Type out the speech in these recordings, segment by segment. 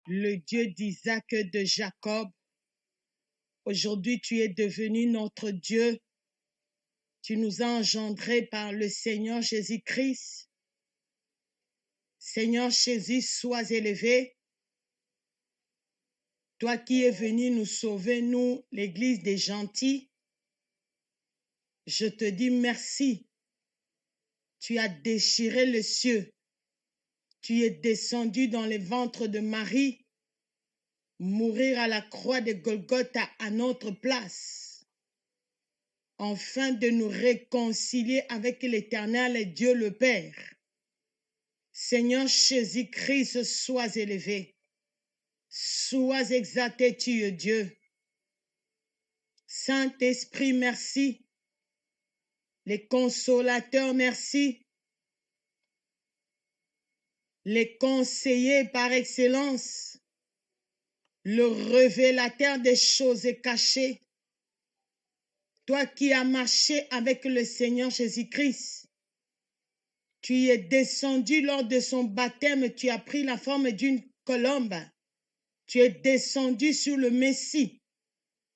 le Dieu d'Isaac et de Jacob. Aujourd'hui, tu es devenu notre Dieu. Tu nous as engendrés par le Seigneur Jésus-Christ. Seigneur Jésus, sois élevé. Toi qui es venu nous sauver, nous, l'Église des gentils, je te dis merci. Tu as déchiré le ciel. Tu es descendu dans les ventres de Marie, mourir à la croix de Golgotha à notre place, afin de nous réconcilier avec l'Éternel et Dieu le Père. Seigneur Jésus-Christ, sois élevé. Sois exalté, tu es Dieu. Saint-Esprit, merci. Les consolateurs, merci. Les conseillers par excellence. Le révélateur des choses cachées. Toi qui as marché avec le Seigneur Jésus-Christ. Tu es descendu lors de son baptême. Tu as pris la forme d'une colombe. Tu es descendu sur le Messie.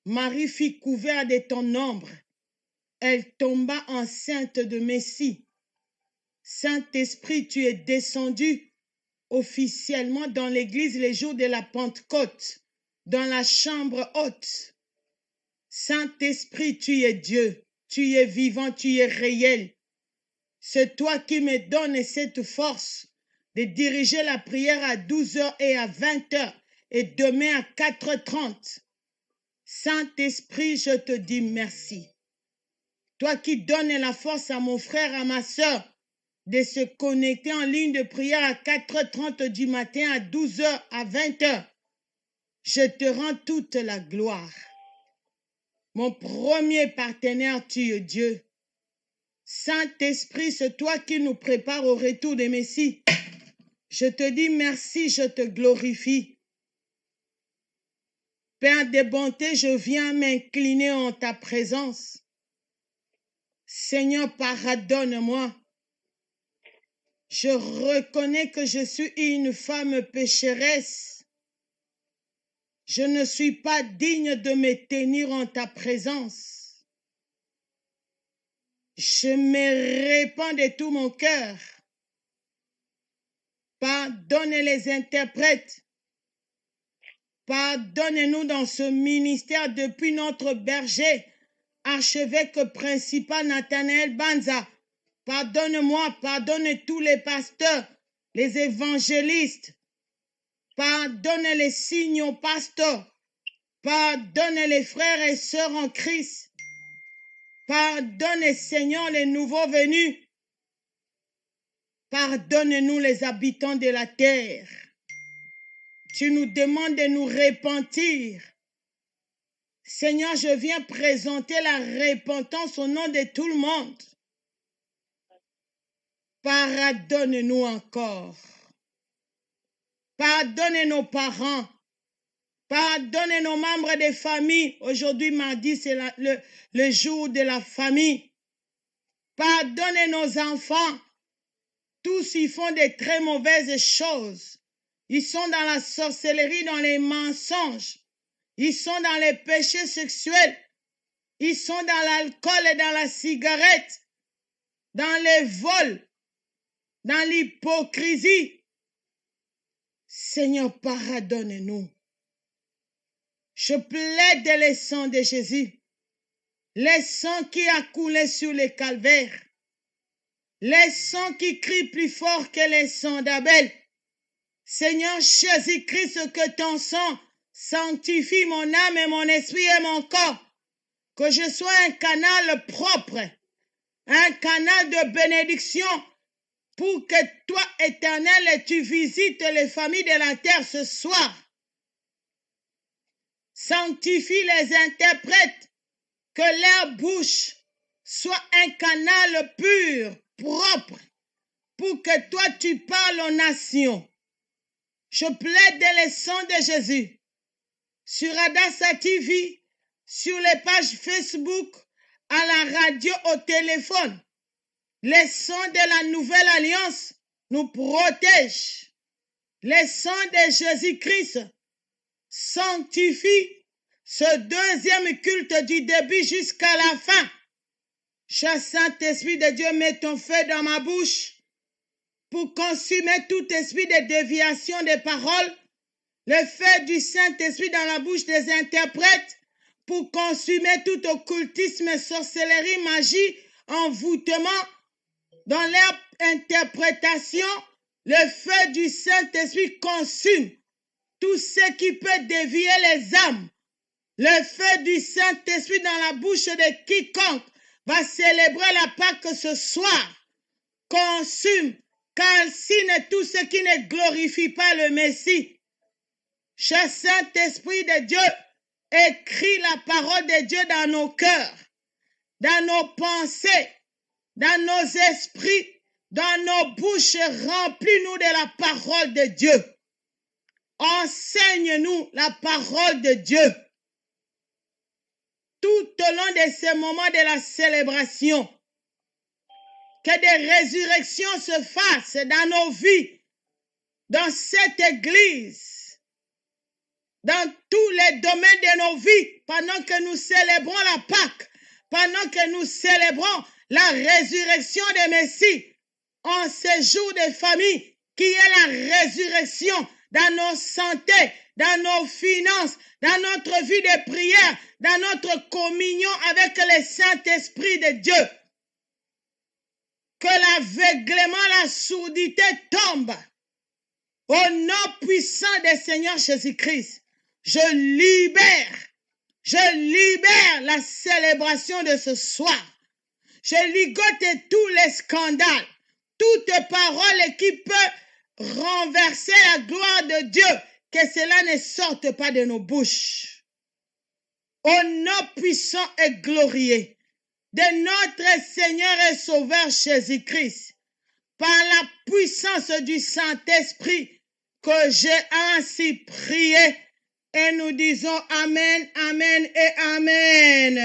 Marie fut couverte de ton ombre. Elle tomba enceinte de Messie. Saint-Esprit, tu es descendu officiellement dans l'église les jours de la Pentecôte, dans la chambre haute. Saint-Esprit, tu es Dieu, tu es vivant, tu es réel. C'est toi qui me donnes cette force de diriger la prière à 12h et à 20h et demain à 4h30. Saint-Esprit, je te dis merci. Toi qui donnes la force à mon frère, à ma soeur, de se connecter en ligne de prière à 4h30 du matin, à 12h, à 20h. Je te rends toute la gloire. Mon premier partenaire, tu es Dieu. Saint-Esprit, c'est toi qui nous prépares au retour de Messie. Je te dis merci, je te glorifie. Père de bonté, je viens m'incliner en ta présence. Seigneur, pardonne-moi. Je reconnais que je suis une femme pécheresse. Je ne suis pas digne de me tenir en ta présence. Je me répands de tout mon cœur. Pardonne les interprètes. Pardonne-nous dans ce ministère depuis notre berger, archevêque principal Nathanaël Banza. Pardonne-moi, pardonne tous les pasteurs, les évangélistes. Pardonne les signaux pasteurs. Pardonne les frères et sœurs en Christ. Pardonne, Seigneur, les nouveaux venus. Pardonne-nous les habitants de la terre. Tu nous demandes de nous repentir. Seigneur, je viens présenter la repentance au nom de tout le monde. Pardonne-nous encore. Pardonne nos parents. Pardonne nos membres de famille. Aujourd'hui, mardi, c'est le jour de la famille. Pardonne nos enfants. Tous ils font de très mauvaises choses. Ils sont dans la sorcellerie, dans les mensonges. Ils sont dans les péchés sexuels. Ils sont dans l'alcool et dans la cigarette. Dans les vols. Dans l'hypocrisie. Seigneur, pardonne-nous. Je plaide le sang de Jésus. Le sang qui a coulé sur le calvaire. Le sang qui crie plus fort que le sang d'Abel. Seigneur Jésus-Christ, que ton sang sanctifie mon âme et mon esprit et mon corps. Que je sois un canal propre. Un canal de bénédiction. Pour que toi, Éternel, tu visites les familles de la terre ce soir. Sanctifie les interprètes. Que leur bouche soit un canal pur, propre, pour que toi tu parles aux nations. Je plaide le sang de Jésus sur Adassa TV, sur les pages Facebook, à la radio, au téléphone. Le sang de la nouvelle alliance nous protège. Le sang de Jésus-Christ sanctifie ce deuxième culte du début jusqu'à la fin. Cher Saint-Esprit de Dieu, mets ton feu dans ma bouche pour consumer tout esprit de déviation des paroles. Le feu du Saint-Esprit dans la bouche des interprètes pour consumer tout occultisme, sorcellerie, magie, envoûtement dans leur interprétation. Le feu du Saint-Esprit consume tout ce qui peut dévier les âmes. Le feu du Saint-Esprit dans la bouche de quiconque va célébrer la Pâque ce soir consume, calcine tout ce qui ne glorifie pas le Messie. Cher Saint-Esprit de Dieu, écris la parole de Dieu dans nos cœurs, dans nos pensées, dans nos esprits, dans nos bouches. Remplis-nous de la parole de Dieu. Enseigne-nous la parole de Dieu. Tout au long de ces moments de la célébration, que des résurrections se fassent dans nos vies, dans cette église, dans tous les domaines de nos vies, pendant que nous célébrons la Pâque, pendant que nous célébrons la résurrection de Messie, en ce jour de famille, qui est la résurrection dans nos santé, dans nos finances, dans notre vie de prière, dans notre communion avec le Saint-Esprit de Dieu. Que l'aveuglement, la sourdité tombe. Au nom puissant du Seigneur Jésus-Christ, je libère la célébration de ce soir. Je ligote tous les scandales, toute parole qui peut renverser la gloire de Dieu, que cela ne sorte pas de nos bouches. Au nom puissant et glorieux de notre Seigneur et Sauveur Jésus-Christ, par la puissance du Saint-Esprit, que j'ai ainsi prié, et nous disons Amen, Amen et Amen.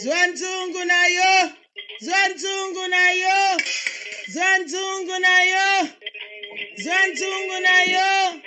Zwanzungu na yo, zwanzungu na yo, zwanzungu na yo, zwanzungu na yo.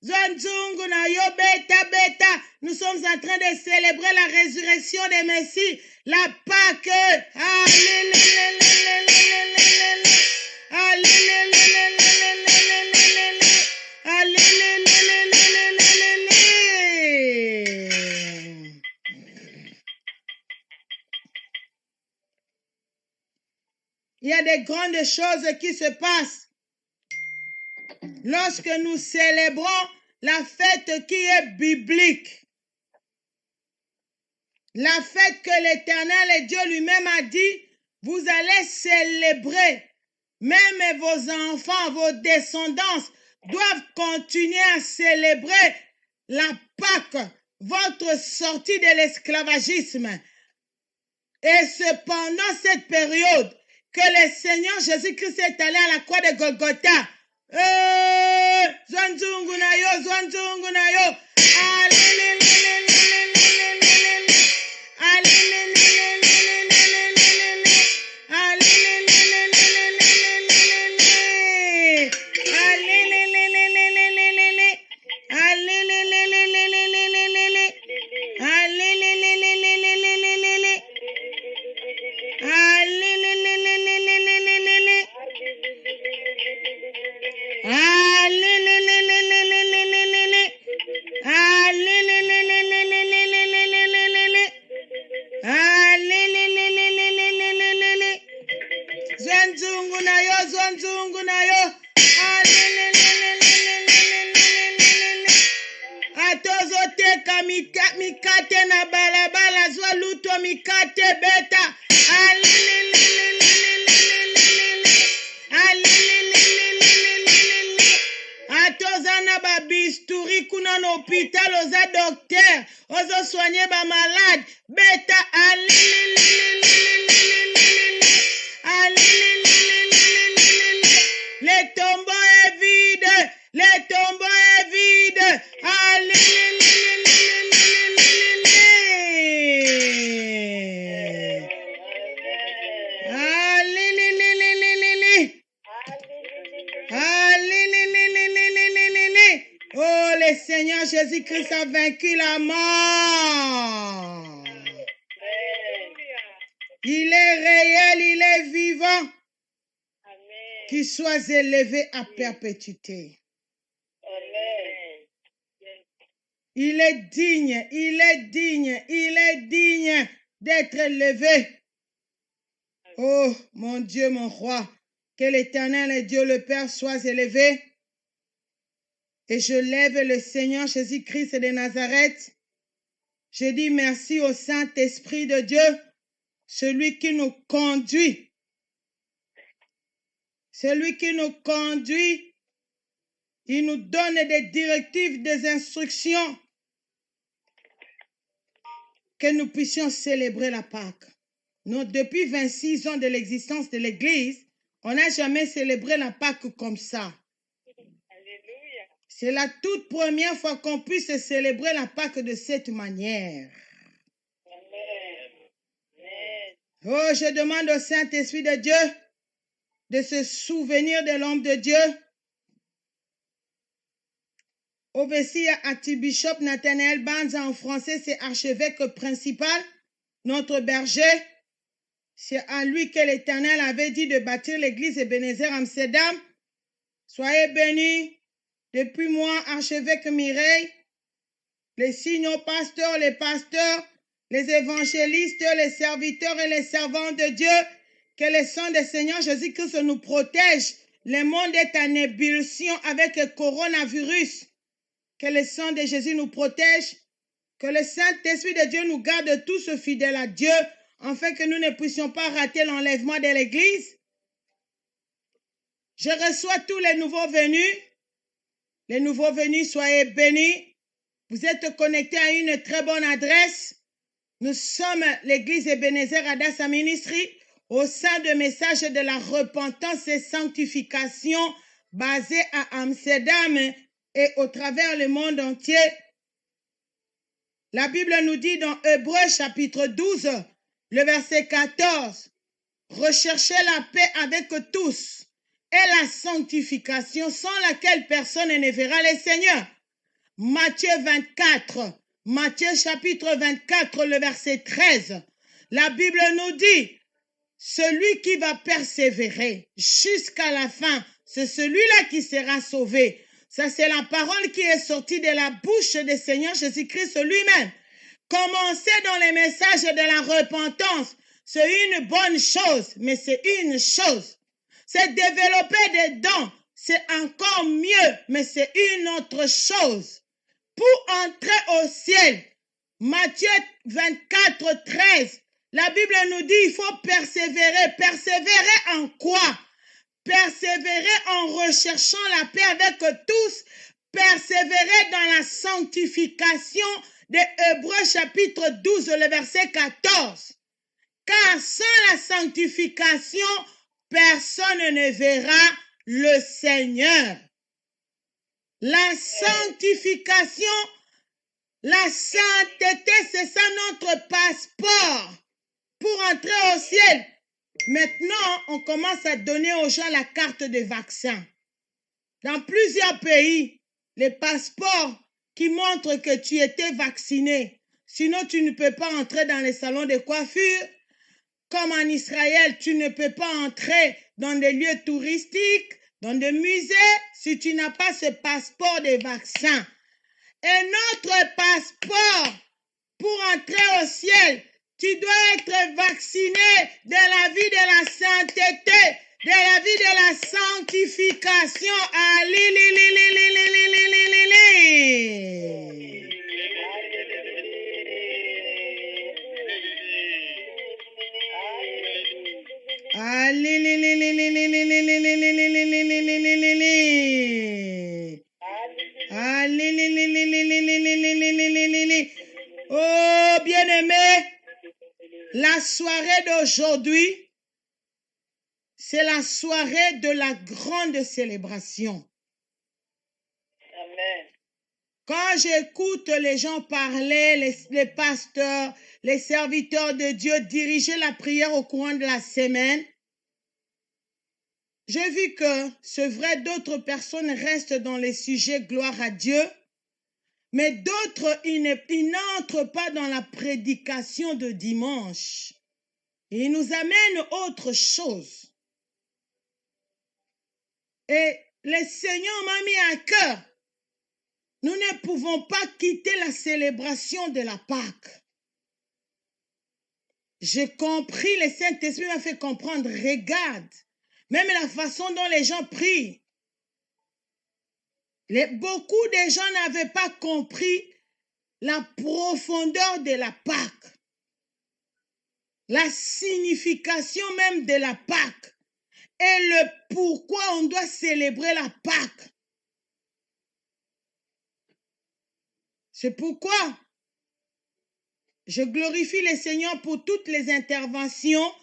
Zwanzungu na yo, beta. Nous sommes en train de célébrer la résurrection de Messie, la Pâque. Il y a des grandes choses qui se passent lorsque nous célébrons la fête qui est biblique. La fête que l'Éternel et Dieu lui-même a dit, vous allez célébrer. Même vos enfants, vos descendants doivent continuer à célébrer la Pâque, votre sortie de l'esclavagisme. Et c'est pendant cette période que le Seigneur Jésus-Christ est allé à la croix de Golgotha. Zwanzungu na yo, zwanzungu na yo. Mikate na balabala zwa luto mikate beta atozo na ba bisturi kuna na hôpital oza docteur ozo soigner ba malade beta le tombeau est vide, le tombeau est vide. Oh, le Seigneur Jésus-Christ a vaincu la mort. Il est réel, il est vivant. Qu'il soit élevé à perpétuité. Il est digne, il est digne, il est digne d'être élevé. Oh, mon Dieu, mon roi, que l'Éternel et Dieu le Père soient élevés. Et je lève le Seigneur Jésus-Christ de Nazareth. Je dis merci au Saint-Esprit de Dieu, celui qui nous conduit. Celui qui nous conduit, il nous donne des directives, des instructions, que nous puissions célébrer la Pâque. Nous, depuis 26 ans de l'existence de l'Église, on n'a jamais célébré la Pâque comme ça. C'est la toute première fois qu'on puisse célébrer la Pâque de cette manière. Oh, je demande au Saint-Esprit de Dieu de se souvenir de l'homme de Dieu. Overseer Archbishop Nathanael Banza, en français, c'est archevêque principal, notre berger. C'est à lui que l'Éternel avait dit de bâtir l'église Ebenezer Amsterdam. Soyez bénis. Depuis moi, archevêque Mireille, les signaux pasteurs, les pasteurs, les évangélistes, les serviteurs et les servants de Dieu, que le sang du Seigneur Jésus-Christ nous protège. Le monde est en ébullition avec le coronavirus. Que le sang de Jésus nous protège. Que le Saint-Esprit de Dieu nous garde tous fidèles à Dieu, afin que nous ne puissions pas rater l'enlèvement de l'Église. Je reçois tous les nouveaux venus. Les nouveaux venus, soyez bénis. Vous êtes connectés à une très bonne adresse. Nous sommes l'Église Ebenezer Adassa Ministry au sein de messages de la repentance et sanctification basés à Amsterdam et au travers le monde entier. La Bible nous dit dans Hébreux chapitre 12, le verset 14, « Recherchez la paix avec tous et la sanctification sans laquelle personne ne verra le Seigneur. » Matthieu 24, Matthieu chapitre 24, le verset 13, la Bible nous dit, « Celui qui va persévérer jusqu'à la fin, c'est celui-là qui sera sauvé. » Ça, c'est la parole qui est sortie de la bouche du Seigneur Jésus-Christ lui-même. Commencer dans les messages de la repentance, c'est une bonne chose, mais c'est une chose. C'est développer des dons, c'est encore mieux, mais c'est une autre chose. Pour entrer au ciel, Matthieu 24, 13, la Bible nous dit il faut persévérer. Persévérer en quoi? Persévérer en recherchant la paix avec tous, persévérer dans la sanctification de Hébreux chapitre 12, le verset 14. Car sans la sanctification, personne ne verra le Seigneur. La sanctification, la sainteté, c'est ça notre passeport pour entrer au ciel. Maintenant, on commence à donner aux gens la carte de vaccin. Dans plusieurs pays, les passeports qui montrent que tu étais vacciné. Sinon, tu ne peux pas entrer dans les salons de coiffure. Comme en Israël, tu ne peux pas entrer dans des lieux touristiques, dans des musées, si tu n'as pas ce passeport de vaccin. Et notre passeport pour entrer au ciel, tu dois être vacciné de la vie de la sainteté, de la vie de la sanctification. La soirée d'aujourd'hui, c'est la soirée de la grande célébration. Amen. Quand j'écoute les gens parler, les pasteurs, les serviteurs de Dieu diriger la prière au courant de la semaine, j'ai vu que c'est vrai, d'autres personnes restent dans les sujets gloire à Dieu, mais d'autres, ils n'entrent pas dans la prédication de dimanche. Ils nous amènent autre chose. Et le Seigneur m'a mis à cœur. Nous ne pouvons pas quitter la célébration de la Pâque. J'ai compris, le Saint-Esprit m'a fait comprendre, regarde, même la façon dont les gens prient. Beaucoup de gens n'avaient pas compris la profondeur de la Pâque, la signification même de la Pâque et le pourquoi on doit célébrer la Pâque. C'est pourquoi je glorifie le Seigneur pour toutes les interventions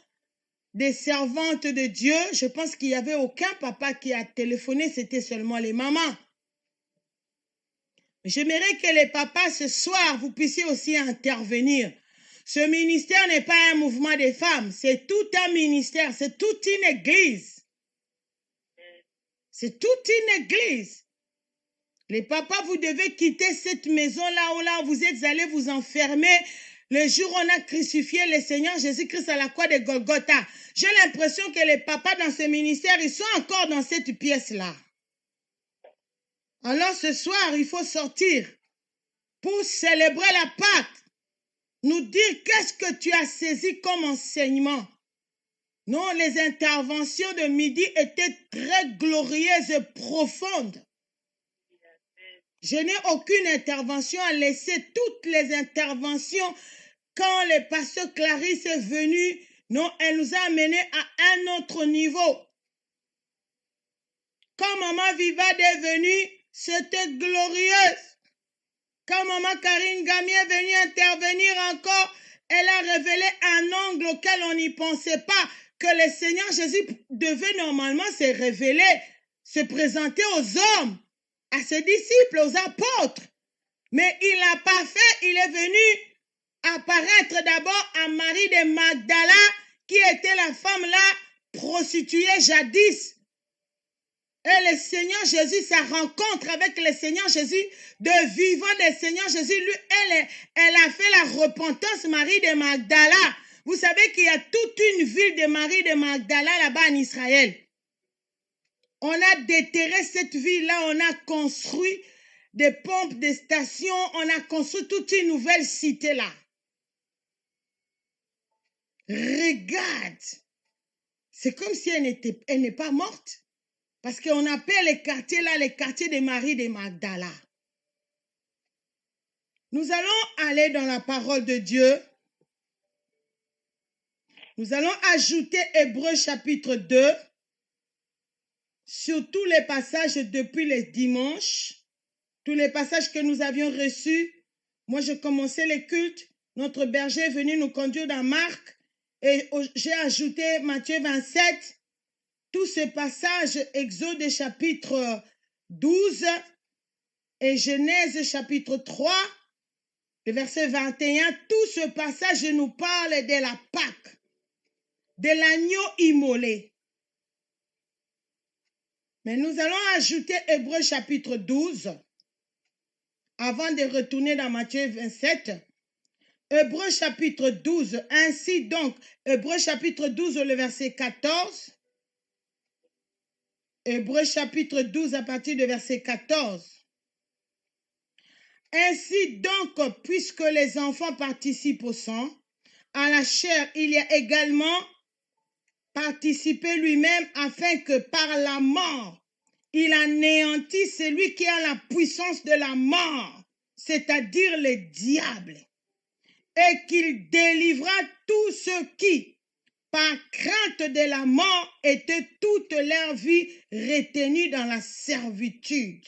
des servantes de Dieu. Je pense qu'il n'y avait aucun papa qui a téléphoné, c'était seulement les mamans. J'aimerais que les papas, ce soir, vous puissiez aussi intervenir. Ce ministère n'est pas un mouvement des femmes, c'est tout un ministère, c'est toute une église. C'est toute une église. Les papas, vous devez quitter cette maison-là où là, vous êtes allés vous enfermer. Le jour où on a crucifié le Seigneur Jésus-Christ à la croix de Golgotha. J'ai l'impression que les papas dans ce ministère, ils sont encore dans cette pièce-là. Alors ce soir, il faut sortir pour célébrer la Pâque. Nous dire qu'est-ce que tu as saisi comme enseignement. Non, les interventions de midi étaient très glorieuses et profondes. Je n'ai aucune intervention à laisser. Toutes les interventions, quand le pasteur Clarisse est venue, non, elle nous a amenés à un autre niveau. Quand Maman Vivade est venue, c'était glorieuse. Quand Maman Karine Gami est venue intervenir encore, elle a révélé un angle auquel on n'y pensait pas, que le Seigneur Jésus devait normalement se révéler, se présenter aux hommes, à ses disciples, aux apôtres. Mais il n'a pas fait, il est venu apparaître d'abord à Marie de Magdala, qui était la femme là, prostituée jadis. Et le Seigneur Jésus, sa rencontre avec le Seigneur Jésus, de vivant le Seigneur Jésus, lui, elle a fait la repentance, Marie de Magdala. Vous savez qu'il y a toute une ville de Marie de Magdala là-bas en Israël. On a déterré cette ville-là, on a construit des pompes, des stations, on a construit toute une nouvelle cité là. Regarde, c'est comme si elle n'est pas morte. Parce qu'on appelle les quartiers là, les quartiers de Marie de Magdala. Nous allons aller dans la parole de Dieu. Nous allons ajouter Hébreux chapitre 2 sur tous les passages depuis les dimanches, tous les passages que nous avions reçus. Moi, j'ai commencé les cultes. Notre berger est venu nous conduire dans Marc et j'ai ajouté Matthieu 27. Tous ces passages, Exode chapitre 12 et Genèse chapitre 3, le verset 21, tout ce passage nous parle de la Pâque, de l'agneau immolé. Mais nous allons ajouter Hébreux chapitre 12, avant de retourner dans Matthieu 27. Hébreux chapitre 12, ainsi donc, Hébreux chapitre 12, le verset 14. Hébreux chapitre 12 à partir du verset 14. Ainsi donc, puisque les enfants participent au sang, à la chair, il y a également participé lui-même afin que par la mort, il anéantisse celui qui a la puissance de la mort, c'est-à-dire le diable, et qu'il délivra tous ceux qui, par crainte de la mort, étaient toute leur vie retenus dans la servitude.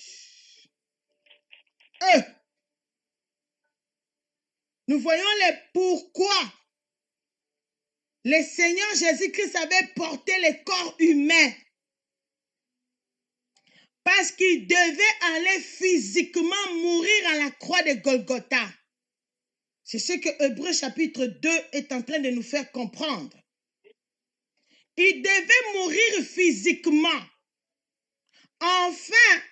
Nous voyons les pourquoi Le Seigneur Jésus-Christ avait porté le corps humain parce qu'il devait aller physiquement mourir à la croix de Golgotha. C'est ce que Hébreux chapitre 2 est en train de nous faire comprendre. Il devait mourir physiquement, afin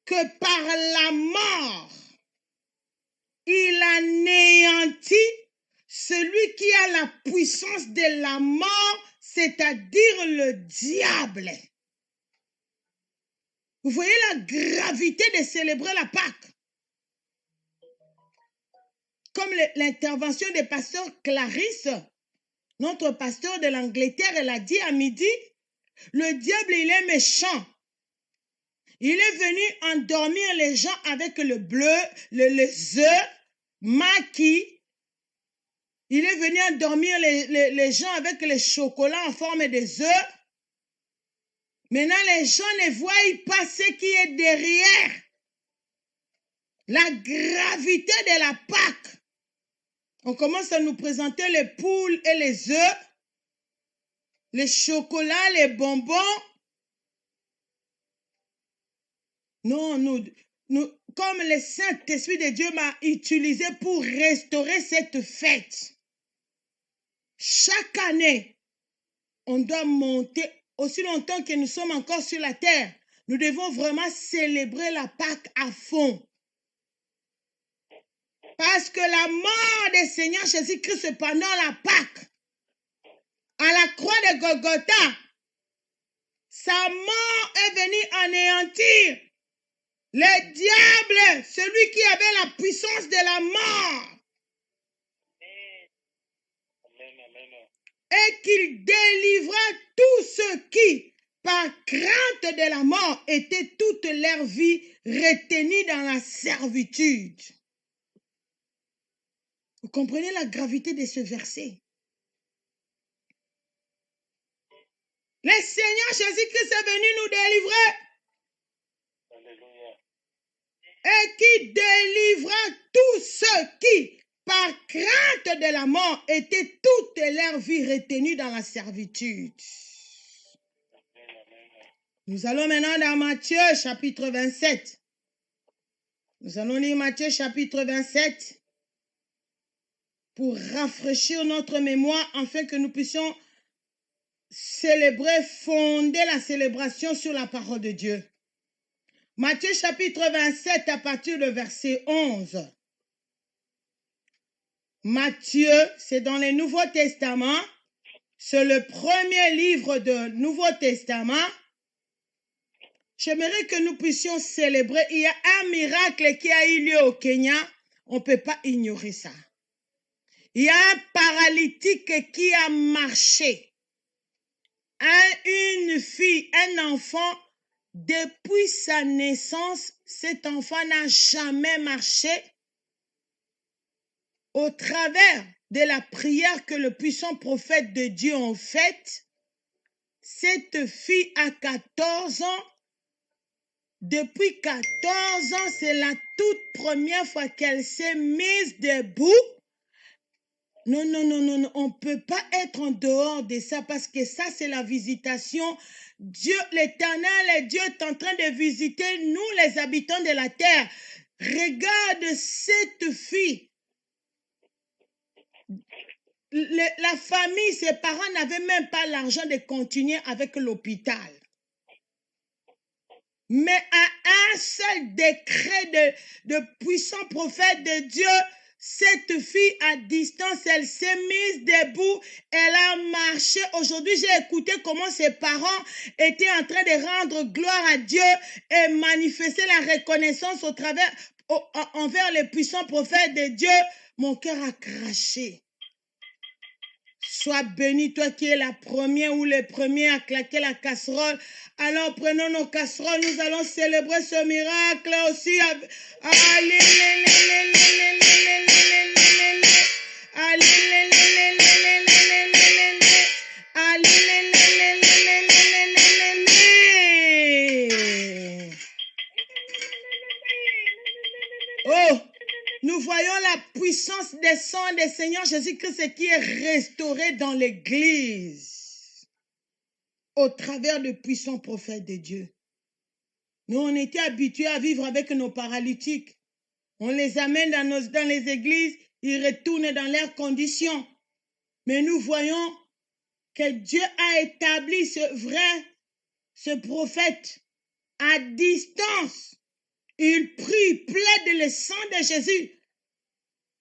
que par la mort, il anéantit celui qui a la puissance de la mort, c'est-à-dire le diable. Vous voyez la gravité de célébrer la Pâque. Comme l'intervention du pasteur Clarisse, notre pasteur de l'Angleterre, elle a dit à midi, le diable, il est méchant. Il est venu endormir les gens avec le bleu, les œufs, maquis. Il est venu endormir les gens avec le chocolat en forme des œufs. Maintenant, les gens ne voient pas ce qui est derrière. La gravité de la Pâque. On commence à nous présenter les poules et les œufs, les chocolats, les bonbons. Non, comme le Saint-Esprit de Dieu m'a utilisé pour restaurer cette fête. Chaque année, on doit monter, aussi longtemps que nous sommes encore sur la terre, nous devons vraiment célébrer la Pâque à fond. Parce que la mort du Seigneur Jésus-Christ pendant la Pâque, à la croix de Golgotha, sa mort est venue anéantir le diable, celui qui avait la puissance de la mort. Et qu'il délivra tous ceux qui, par crainte de la mort, étaient toute leur vie retenus dans la servitude. Vous comprenez la gravité de ce verset? Le Seigneur Jésus-Christ est venu nous délivrer. Alléluia. Et qui délivra tous ceux qui, par crainte de la mort, étaient toute leur vie retenus dans la servitude. Nous allons maintenant dans Matthieu chapitre 27. Nous allons lire Matthieu chapitre 27 pour rafraîchir notre mémoire afin que nous puissions célébrer, fonder la célébration sur la parole de Dieu. Matthieu chapitre 27 à partir du verset 11. Matthieu, c'est dans le Nouveau Testament, c'est le premier livre du Nouveau Testament. J'aimerais que nous puissions célébrer. Il y a un miracle qui a eu lieu au Kenya. On ne peut pas ignorer ça. Il y a un paralytique qui a marché. Une fille, un enfant, depuis sa naissance, cet enfant n'a jamais marché. Au travers de la prière que le puissant prophète de Dieu a faite, cette fille a 14 ans. Depuis 14 ans, c'est la toute première fois qu'elle s'est mise debout. Non, on ne peut pas être en dehors de ça parce que ça, c'est la visitation. Dieu, l'Éternel, Dieu est en train de visiter nous, les habitants de la terre. Regarde cette fille. La famille, ses parents n'avaient même pas l'argent de continuer avec l'hôpital. Mais à un seul décret de puissant prophète de Dieu, cette fille à distance, elle s'est mise debout, elle a marché. Aujourd'hui, j'ai écouté comment ses parents étaient en train de rendre gloire à Dieu et manifester la reconnaissance envers les puissants prophètes de Dieu. Mon cœur a craché. Sois béni, toi qui es la première ou le premier à claquer la casserole. Alors prenons nos casseroles, nous allons célébrer ce miracle aussi. Oh! nous voyons la puissance des sangs des Seigneurs Jésus-Christ qui est restaurée dans l'Église au travers de puissants prophètes de Dieu. Nous, on était habitués à vivre avec nos paralytiques. On les amène dans les églises, ils retournent dans leurs conditions. Mais nous voyons que Dieu a établi ce prophète à distance. Il prie, plaide le sang de Jésus.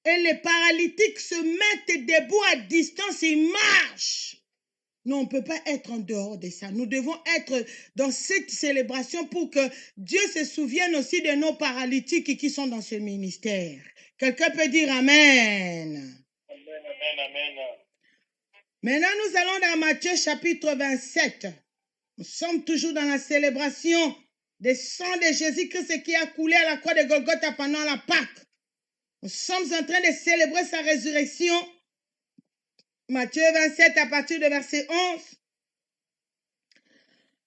Et les paralytiques se mettent debout à distance, ils marchent. Nous, on ne peut pas être en dehors de ça. Nous devons être dans cette célébration pour que Dieu se souvienne aussi de nos paralytiques qui sont dans ce ministère. Quelqu'un peut dire Amen. Amen, amen, amen. Maintenant, nous allons dans Matthieu chapitre 27. Nous sommes toujours dans la célébration des sangs de Jésus-Christ qui a coulé à la croix de Golgotha pendant la Pâque. Nous sommes en train de célébrer sa résurrection. Matthieu 27 à partir de verset 11.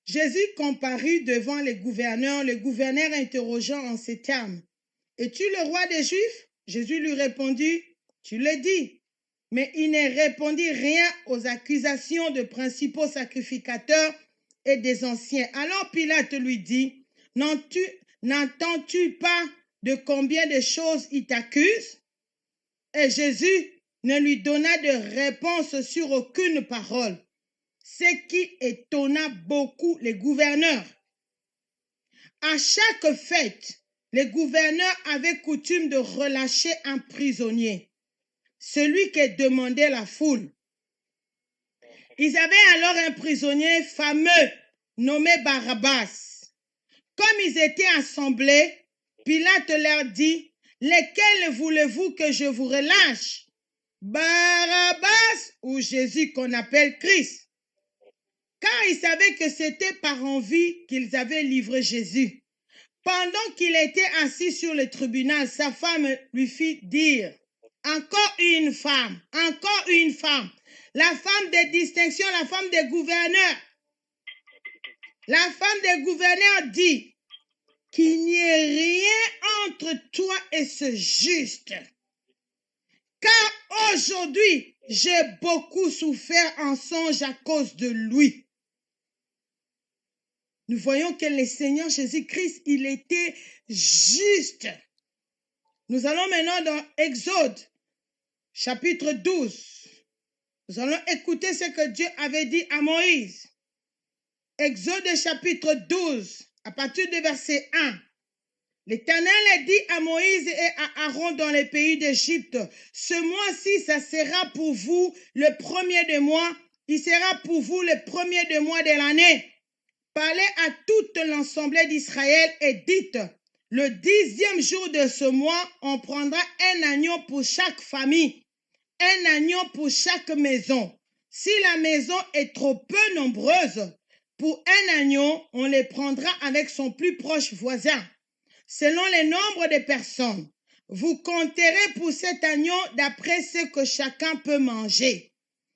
Jésus comparut devant les gouverneurs, le gouverneur interrogeant en ces termes. « Es-tu le roi des Juifs ?» Jésus lui répondit, « Tu le dis. » Mais il ne répondit rien aux accusations de principaux sacrificateurs et des anciens. Alors Pilate lui dit, « N'entends-tu pas de combien de choses il t'accuse ?» Et Jésus ne lui donna de réponse sur aucune parole, ce qui étonna beaucoup les gouverneurs. À chaque fête, les gouverneurs avaient coutume de relâcher un prisonnier, celui que demandait la foule. Ils avaient alors un prisonnier fameux nommé Barabbas. Comme ils étaient assemblés, Pilate leur dit, « Lesquels voulez-vous que je vous relâche? Barabbas ou Jésus qu'on appelle Christ ?» Car ils savaient que c'était par envie qu'ils avaient livré Jésus. Pendant qu'il était assis sur le tribunal, sa femme lui fit dire, « Encore une femme, encore une femme. » La femme de distinction, la femme des gouverneurs. La femme des gouverneurs dit, « Qu'il n'y ait rien entre toi et ce juste. Car aujourd'hui, j'ai beaucoup souffert en songe à cause de lui. » Nous voyons que le Seigneur Jésus-Christ, il était juste. Nous allons maintenant dans Exode, chapitre 12. Nous allons écouter ce que Dieu avait dit à Moïse. Exode, chapitre 12, à partir du verset 1. L'Éternel a dit à Moïse et à Aaron dans les pays d'Égypte, « Ce mois-ci, ça sera pour vous le premier des mois. Il sera pour vous le premier des mois de l'année. Parlez à toute l'assemblée d'Israël et dites, le 10e jour de ce mois, on prendra un agneau pour chaque famille, un agneau pour chaque maison. Si la maison est trop peu nombreuse, pour un agneau, on les prendra avec son plus proche voisin. Selon le nombre de personnes, vous compterez pour cet agneau d'après ce que chacun peut manger.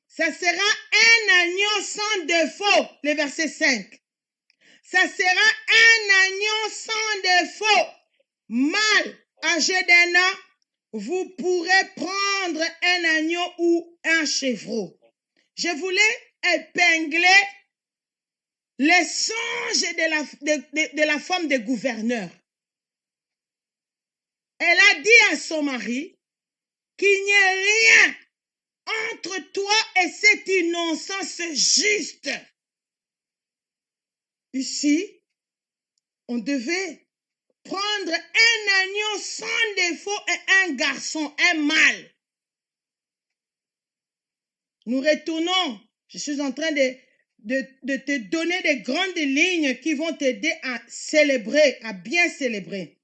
Ça sera un agneau sans défaut, le verset 5. Ça sera un agneau sans défaut, mâle, âgé d'1 an. Vous pourrez prendre un agneau ou un chevreau. Je voulais épingler les songes de la femme de gouverneur. Elle a dit à son mari qu'il n'y ait rien entre toi et cette innocence juste. Ici, on devait prendre un agneau sans défaut et un garçon, un mâle. Nous retournons. Je suis en train de te donner des grandes lignes qui vont t'aider à célébrer, à bien célébrer.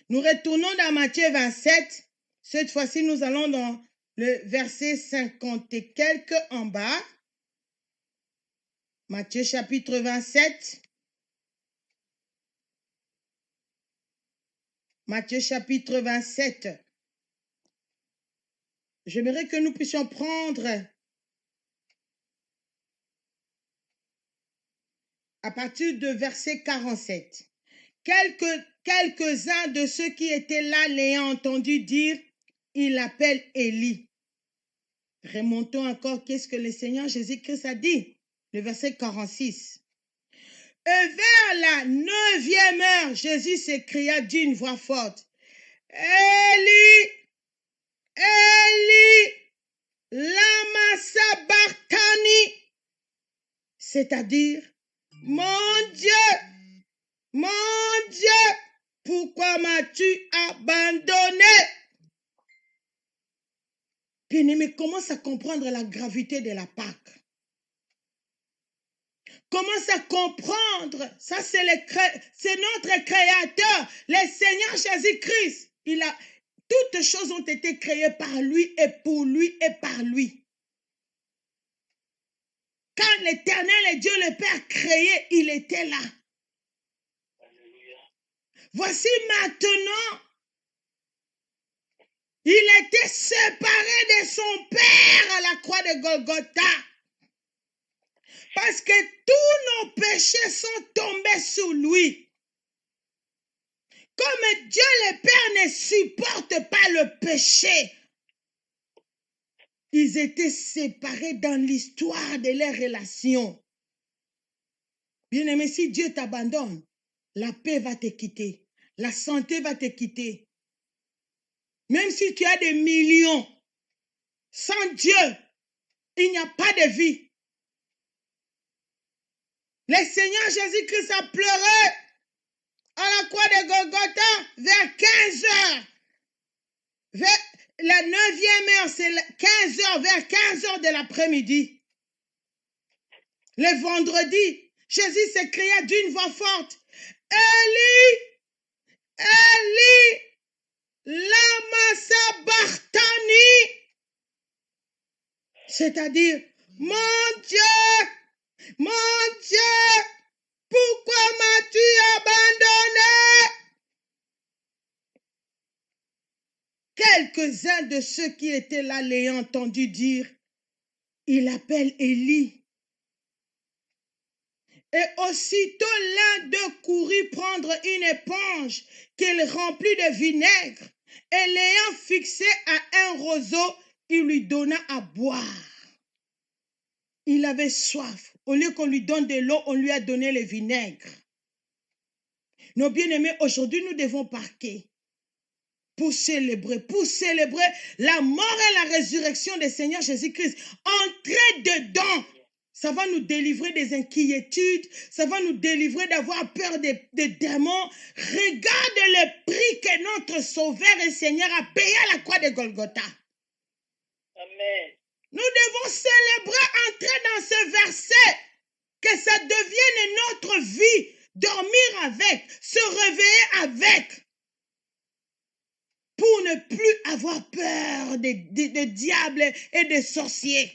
Nous retournons dans Matthieu 27. Cette fois-ci, nous allons dans le verset 50 et quelques en bas. Matthieu chapitre 27. Matthieu chapitre 27. J'aimerais que nous puissions prendre à partir de verset 47. Quelques-uns de ceux qui étaient là l'ayant entendu dire, il l'appelle Élie. Remontons encore, qu'est-ce que le Seigneur Jésus-Christ a dit? Le verset 46. Et vers la 9e heure, Jésus s'écria d'une voix forte, Élie, Élie, lama sabachthani, c'est-à-dire, mon Dieu, pourquoi m'as-tu abandonné? Bien-aimé, commence à comprendre la gravité de la Pâque. Commence à comprendre, ça c'est notre Créateur, le Seigneur Jésus-Christ. Toutes choses ont été créées par lui et pour lui et par lui. Quand l'Éternel et Dieu le Père créé, il était là. Voici maintenant, il était séparé de son Père à la croix de Golgotha. Parce que tous nos péchés sont tombés sur lui. Comme Dieu le Père ne supporte pas le péché, ils étaient séparés dans l'histoire de leurs relations. Bien-aimé, si Dieu t'abandonne, la paix va te quitter, la santé va te quitter. Même si tu as des millions, sans Dieu, il n'y a pas de vie. Le Seigneur Jésus-Christ a pleuré à la croix de Golgotha vers 15 heures. Vers la 9e heure, c'est 15 heures, vers 15 heures de l'après-midi. Le vendredi, Jésus s'écria d'une voix forte, Élie, Élie, lama sabachthani, c'est-à-dire, mon Dieu, pourquoi m'as-tu abandonné? Quelques-uns de ceux qui étaient là l'ayant entendu dire, il appelle Élie. Et aussitôt l'un d'eux courut prendre une éponge qu'il remplit de vinaigre, et l'ayant fixé à un roseau, il lui donna à boire. Il avait soif. Au lieu qu'on lui donne de l'eau, on lui a donné le vinaigre. Nos bien-aimés, aujourd'hui, nous devons parquer pour célébrer la mort et la résurrection du Seigneur Jésus-Christ. Entrer dedans, ça va nous délivrer des inquiétudes, ça va nous délivrer d'avoir peur des démons. Regarde le prix que notre Sauveur et Seigneur a payé à la croix de Golgotha. Amen. Nous devons célébrer, entrer dans ce verset, que ça devienne notre vie, dormir avec, se réveiller avec, pour ne plus avoir peur des diables et des sorciers.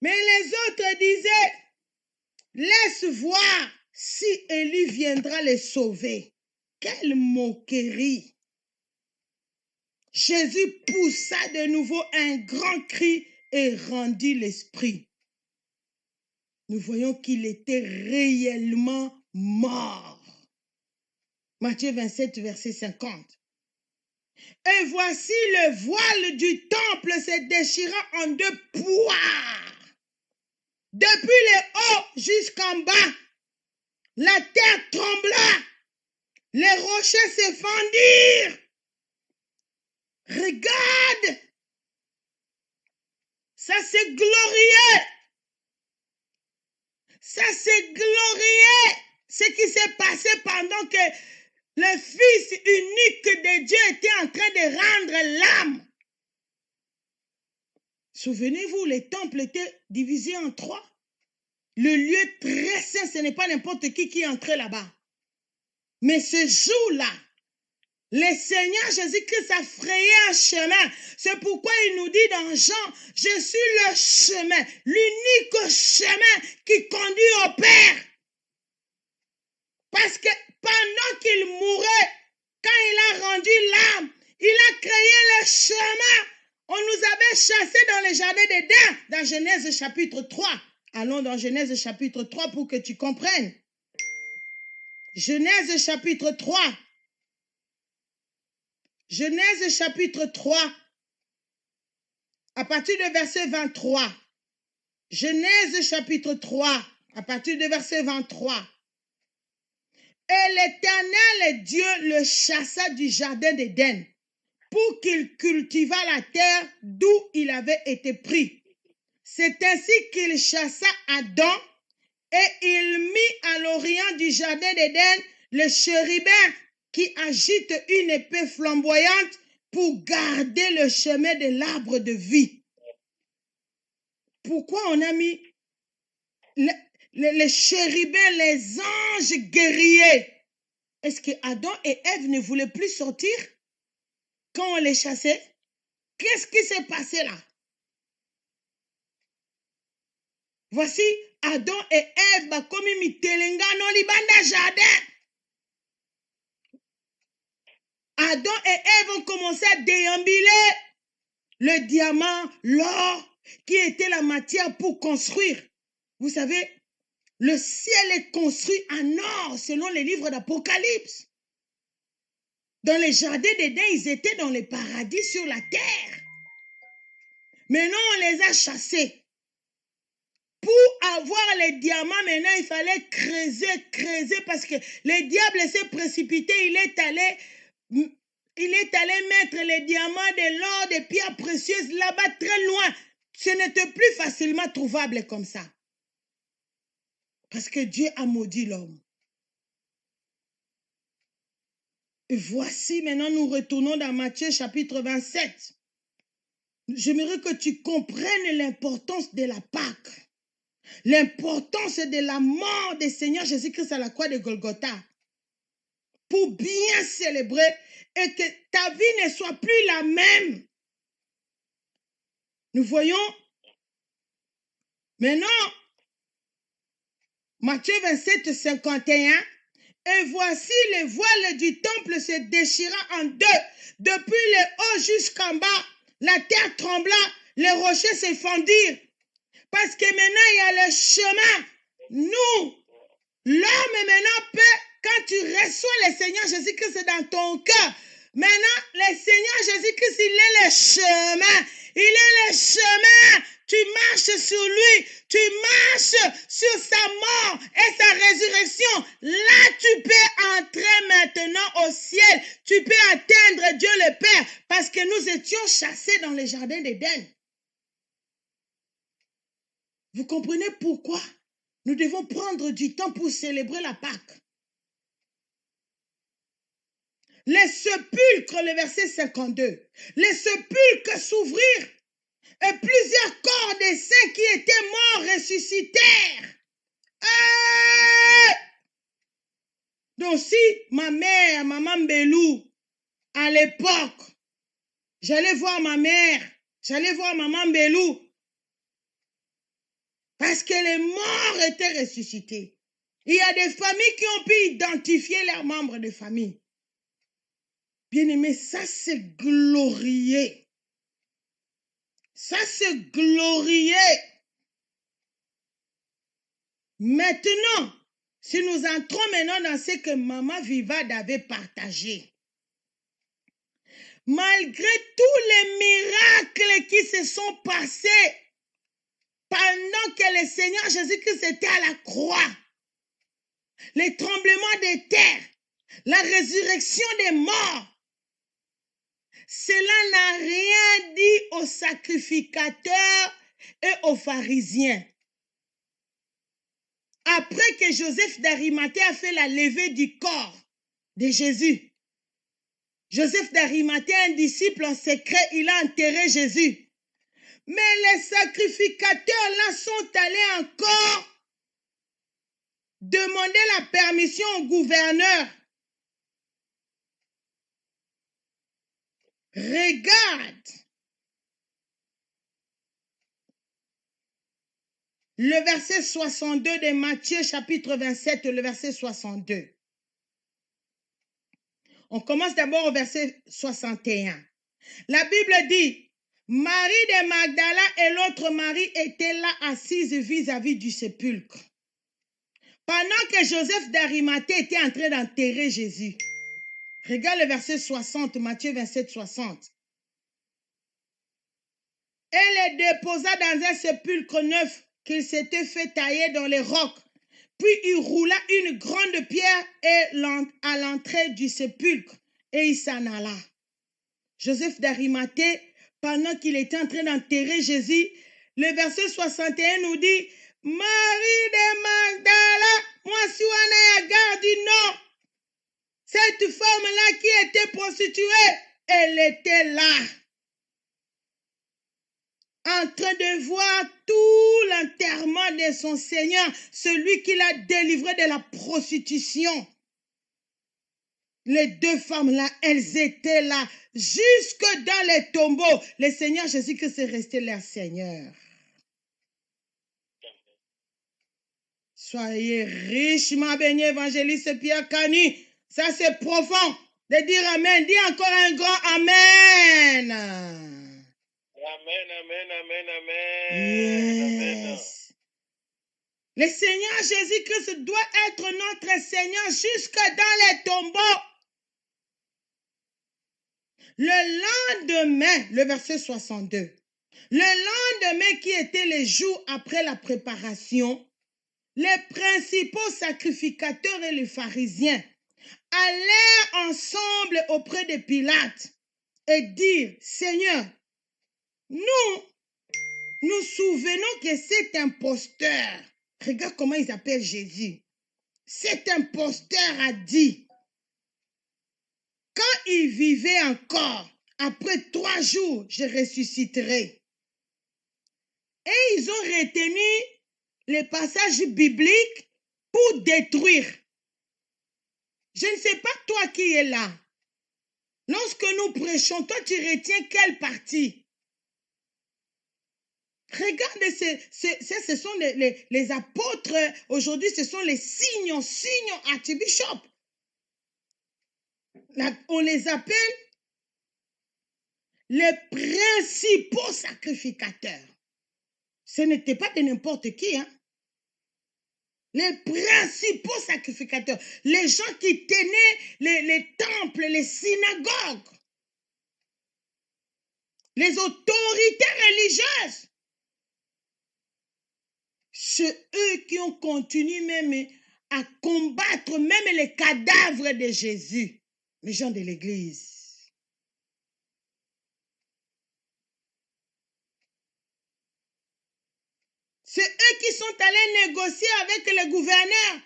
Mais les autres disaient, laisse voir si Élie viendra les sauver. Quelle moquerie! Jésus poussa de nouveau un grand cri et rendit l'esprit. Nous voyons qu'il était réellement mort. Matthieu 27, verset 50. Et voici le voile du temple se déchira en deux poires. Depuis le haut jusqu'en bas, la terre trembla, les rochers se fendirent. Regarde, ça c'est glorieux. Ça c'est glorieux. Ce qui s'est passé pendant que le Fils unique de Dieu était en train de rendre l'âme. Souvenez-vous, les temples étaient divisés en trois. Le lieu très saint, ce n'est pas n'importe qui entrait là-bas. Mais ce jour-là, le Seigneur Jésus-Christ a frayé un chemin. C'est pourquoi il nous dit dans Jean, je suis le chemin, l'unique chemin qui conduit au Père. Parce que pendant qu'il mourait, quand il a rendu l'âme, il a créé le chemin. On nous avait chassés dans le jardin d'Éden, dans Genèse chapitre 3. Allons dans Genèse chapitre 3 pour que tu comprennes. Genèse chapitre 3. Genèse chapitre 3, à partir du verset 23. Genèse chapitre 3, à partir du verset 23. Et l'Éternel Dieu le chassa du jardin d'Éden pour qu'il cultivât la terre d'où il avait été pris. C'est ainsi qu'il chassa Adam et il mit à l'orient du jardin d'Éden le chérubin qui agite une épée flamboyante pour garder le chemin de l'arbre de vie. Pourquoi on a mis les chérubins, les anges guerriers? Est-ce que Adam et Ève ne voulaient plus sortir quand on les chassait? Qu'est-ce qui s'est passé là? Voici Adam et Ève bakomi mitelenga no libanda jardin. Adam et Ève ont commencé à déambuler le diamant, l'or, qui était la matière pour construire. Vous savez, le ciel est construit en or selon les livres d'Apocalypse. Dans les jardins d'Éden, ils étaient dans les paradis sur la terre. Maintenant, on les a chassés. Pour avoir les diamants, maintenant, il fallait creuser, parce que le diable s'est précipité. Il est allé mettre les diamants, de l'or, des pierres précieuses là-bas très loin. Ce n'était plus facilement trouvable comme ça. Parce que Dieu a maudit l'homme. Et voici, maintenant, nous retournons dans Matthieu chapitre 27. J'aimerais que tu comprennes l'importance de la Pâque. L'importance de la mort du Seigneur Jésus-Christ à la croix de Golgotha. Pour bien célébrer et que ta vie ne soit plus la même. Nous voyons maintenant Matthieu 27, 51. Et voici le voile du temple se déchira en deux. Depuis le haut jusqu'en bas, la terre trembla, les rochers se fendirent. Parce que maintenant, il y a le chemin. Nous, l'homme maintenant peut, quand tu reçois le Seigneur Jésus-Christ dans ton cœur, maintenant, le Seigneur Jésus-Christ, il est le chemin. Il est le chemin. Tu marches sur lui. Tu marches sur sa mort et sa résurrection. Là, tu peux entrer maintenant au ciel. Tu peux atteindre Dieu le Père parce que nous étions chassés dans les jardins d'Éden. Vous comprenez pourquoi nous devons prendre du temps pour célébrer la Pâque? Les sépulcres, le verset 52. Les sépulcres s'ouvrirent et plusieurs corps des saints qui étaient morts ressuscitèrent. Donc si ma mère, maman Belou, à l'époque, j'allais voir ma mère, j'allais voir maman Belou, parce que les morts étaient ressuscités. Il y a des familles qui ont pu identifier leurs membres de famille. Bien-aimé, ça c'est glorieux. Ça c'est glorieux. Maintenant, si nous entrons maintenant dans ce que Maman Vivade avait partagé, malgré tous les miracles qui se sont passés pendant que le Seigneur Jésus-Christ était à la croix, les tremblements des terres, la résurrection des morts, cela n'a rien dit aux sacrificateurs et aux pharisiens. Après que Joseph d'Arimathée a fait la levée du corps de Jésus, Joseph d'Arimathée, un disciple en secret, il a enterré Jésus. Mais les sacrificateurs là sont allés encore demander la permission au gouverneur. Regarde. Le verset 62 de Matthieu chapitre 27, le verset 62. On commence d'abord au verset 61. La Bible dit, Marie de Magdala et l'autre Marie étaient là assises vis-à-vis du sépulcre. Pendant que Joseph d'Arimathée était en train d'enterrer Jésus. Regarde le verset 60, Matthieu 27, 60. Elle les déposa dans un sépulcre neuf qu'il s'était fait tailler dans les rocs. Puis il roula une grande pierre à l'entrée du sépulcre et il s'en alla. Joseph d'Arimathée, pendant qu'il était en train d'enterrer Jésus, le verset 61 nous dit, Marie de Magdala, moi si on a garde non. Cette femme-là qui était prostituée, elle était là, en train de voir tout l'enterrement de son Seigneur, celui qui l'a délivré de la prostitution. Les deux femmes-là, elles étaient là, jusque dans les tombeaux. Le Seigneur Jésus-Christ est resté leur Seigneur. Soyez richement bénis, évangéliste Pierre Canu. Ça, c'est profond de dire Amen. Dis encore un grand Amen. Amen, amen, amen, amen. Yes. Le Seigneur Jésus-Christ doit être notre Seigneur jusque dans les tombeaux. Le lendemain, le verset 62, le lendemain qui était les jours après la préparation, les principaux sacrificateurs et les pharisiens allèrent ensemble auprès de Pilate et dirent, Seigneur, nous souvenons que cet imposteur, regarde comment ils appellent Jésus, cet imposteur a dit, quand il vivait encore, après 3 jours, je ressusciterai. Et ils ont retenu les passages bibliques pour détruire. Je ne sais pas toi qui es là. Lorsque nous prêchons, toi tu retiens quelle partie? Regarde, ce sont les apôtres. Aujourd'hui, ce sont les signes archbishop. On les appelle les principaux sacrificateurs. Ce n'était pas de n'importe qui, hein? Les principaux sacrificateurs, les gens qui tenaient les temples, les synagogues, les autorités religieuses. C'est eux qui ont continué même à combattre même les cadavres de Jésus, les gens de l'Église. C'est eux qui sont allés négocier avec le gouverneur.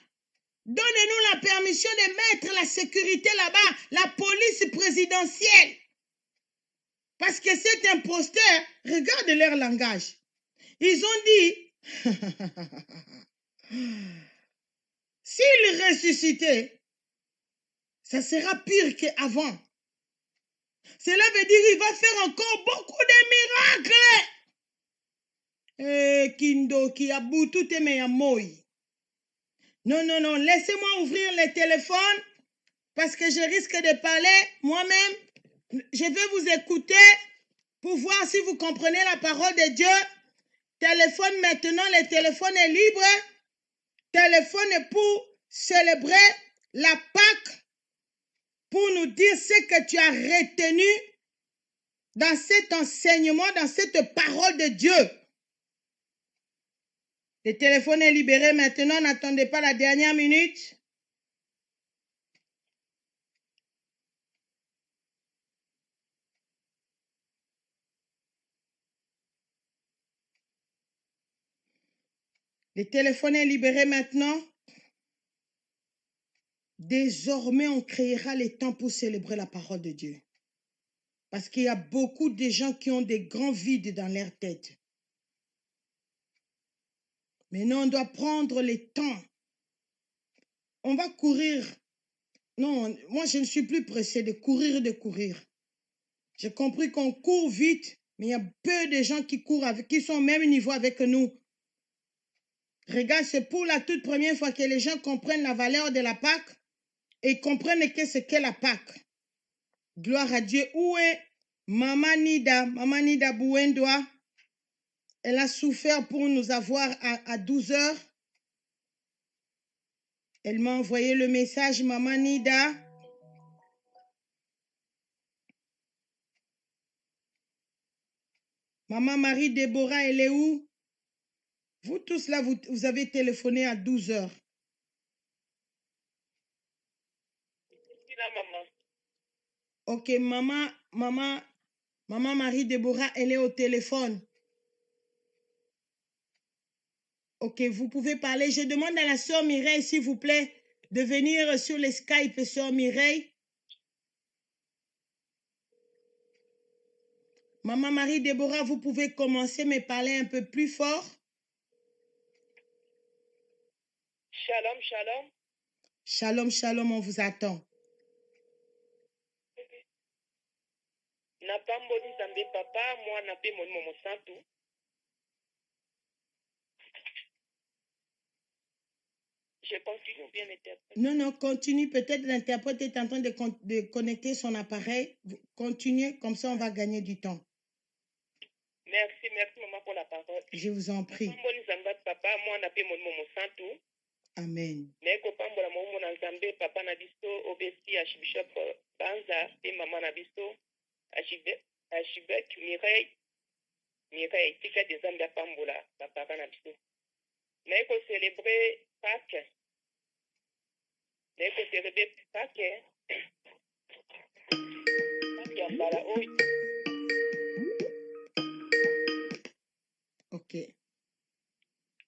Donnez-nous la permission de mettre la sécurité là-bas, la police présidentielle. Parce que cet imposteur, regarde leur langage. Ils ont dit, s'il ressuscitait, ça sera pire qu'avant. Cela veut dire qu'il va faire encore beaucoup de miracles. Kindo qui a boutou te me moi. Non, laissez-moi ouvrir le téléphone parce que je risque de parler moi-même. Je vais vous écouter pour voir si vous comprenez la parole de Dieu. Téléphone maintenant, le téléphone est libre. Téléphone pour célébrer la Pâque, pour nous dire ce que tu as retenu dans cet enseignement, dans cette parole de Dieu. Le téléphone est libéré maintenant, n'attendez pas la dernière minute. Le téléphone est libéré maintenant. Désormais, on créera les temps pour célébrer la parole de Dieu. Parce qu'il y a beaucoup de gens qui ont des grands vides dans leur tête. Maintenant, on doit prendre le temps. On va courir. Non, moi, je ne suis plus pressé de courir. J'ai compris qu'on court vite, mais il y a peu de gens qui courent, qui sont au même niveau avec nous. Regarde, c'est pour la toute première fois que les gens comprennent la valeur de la Pâque et comprennent qu'est-ce qu'est la Pâque. Gloire à Dieu. Où est Maman Nida Bouendoa? Elle a souffert pour nous avoir à 12 heures. Elle m'a envoyé le message, Maman Nida. Maman Marie Déborah, elle est où? Vous tous là, vous avez téléphoné à 12 heures. Ok, maman Marie Déborah, elle est au téléphone. Ok, vous pouvez parler. Je demande à la sœur Mireille, s'il vous plaît, de venir sur le Skype, sœur Mireille. Maman Marie Déborah, vous pouvez commencer, mais parler un peu plus fort. Shalom, shalom. Shalom, shalom, on vous attend. Napamboli Nzambe papa, moi nape Molimo Santu. Je continue bien l'interprète. Non, continue. Peut-être l'interprète est en train de connecter son appareil. Continuez, comme ça on va gagner du temps. Merci maman pour la parole. Je vous en prie. Napamboli Nzambe papa, moi nape Molimo Santu. Amen. Meko pambola momo na Nzambe papa na biso obesi Archbishop Banza et maman na biso Archibek Mireille tika de Nzambe pambola papa na biso. Meko célébrer Pâques. Meko célébrer Pâques. Pâques ya mbala oyo. Ok.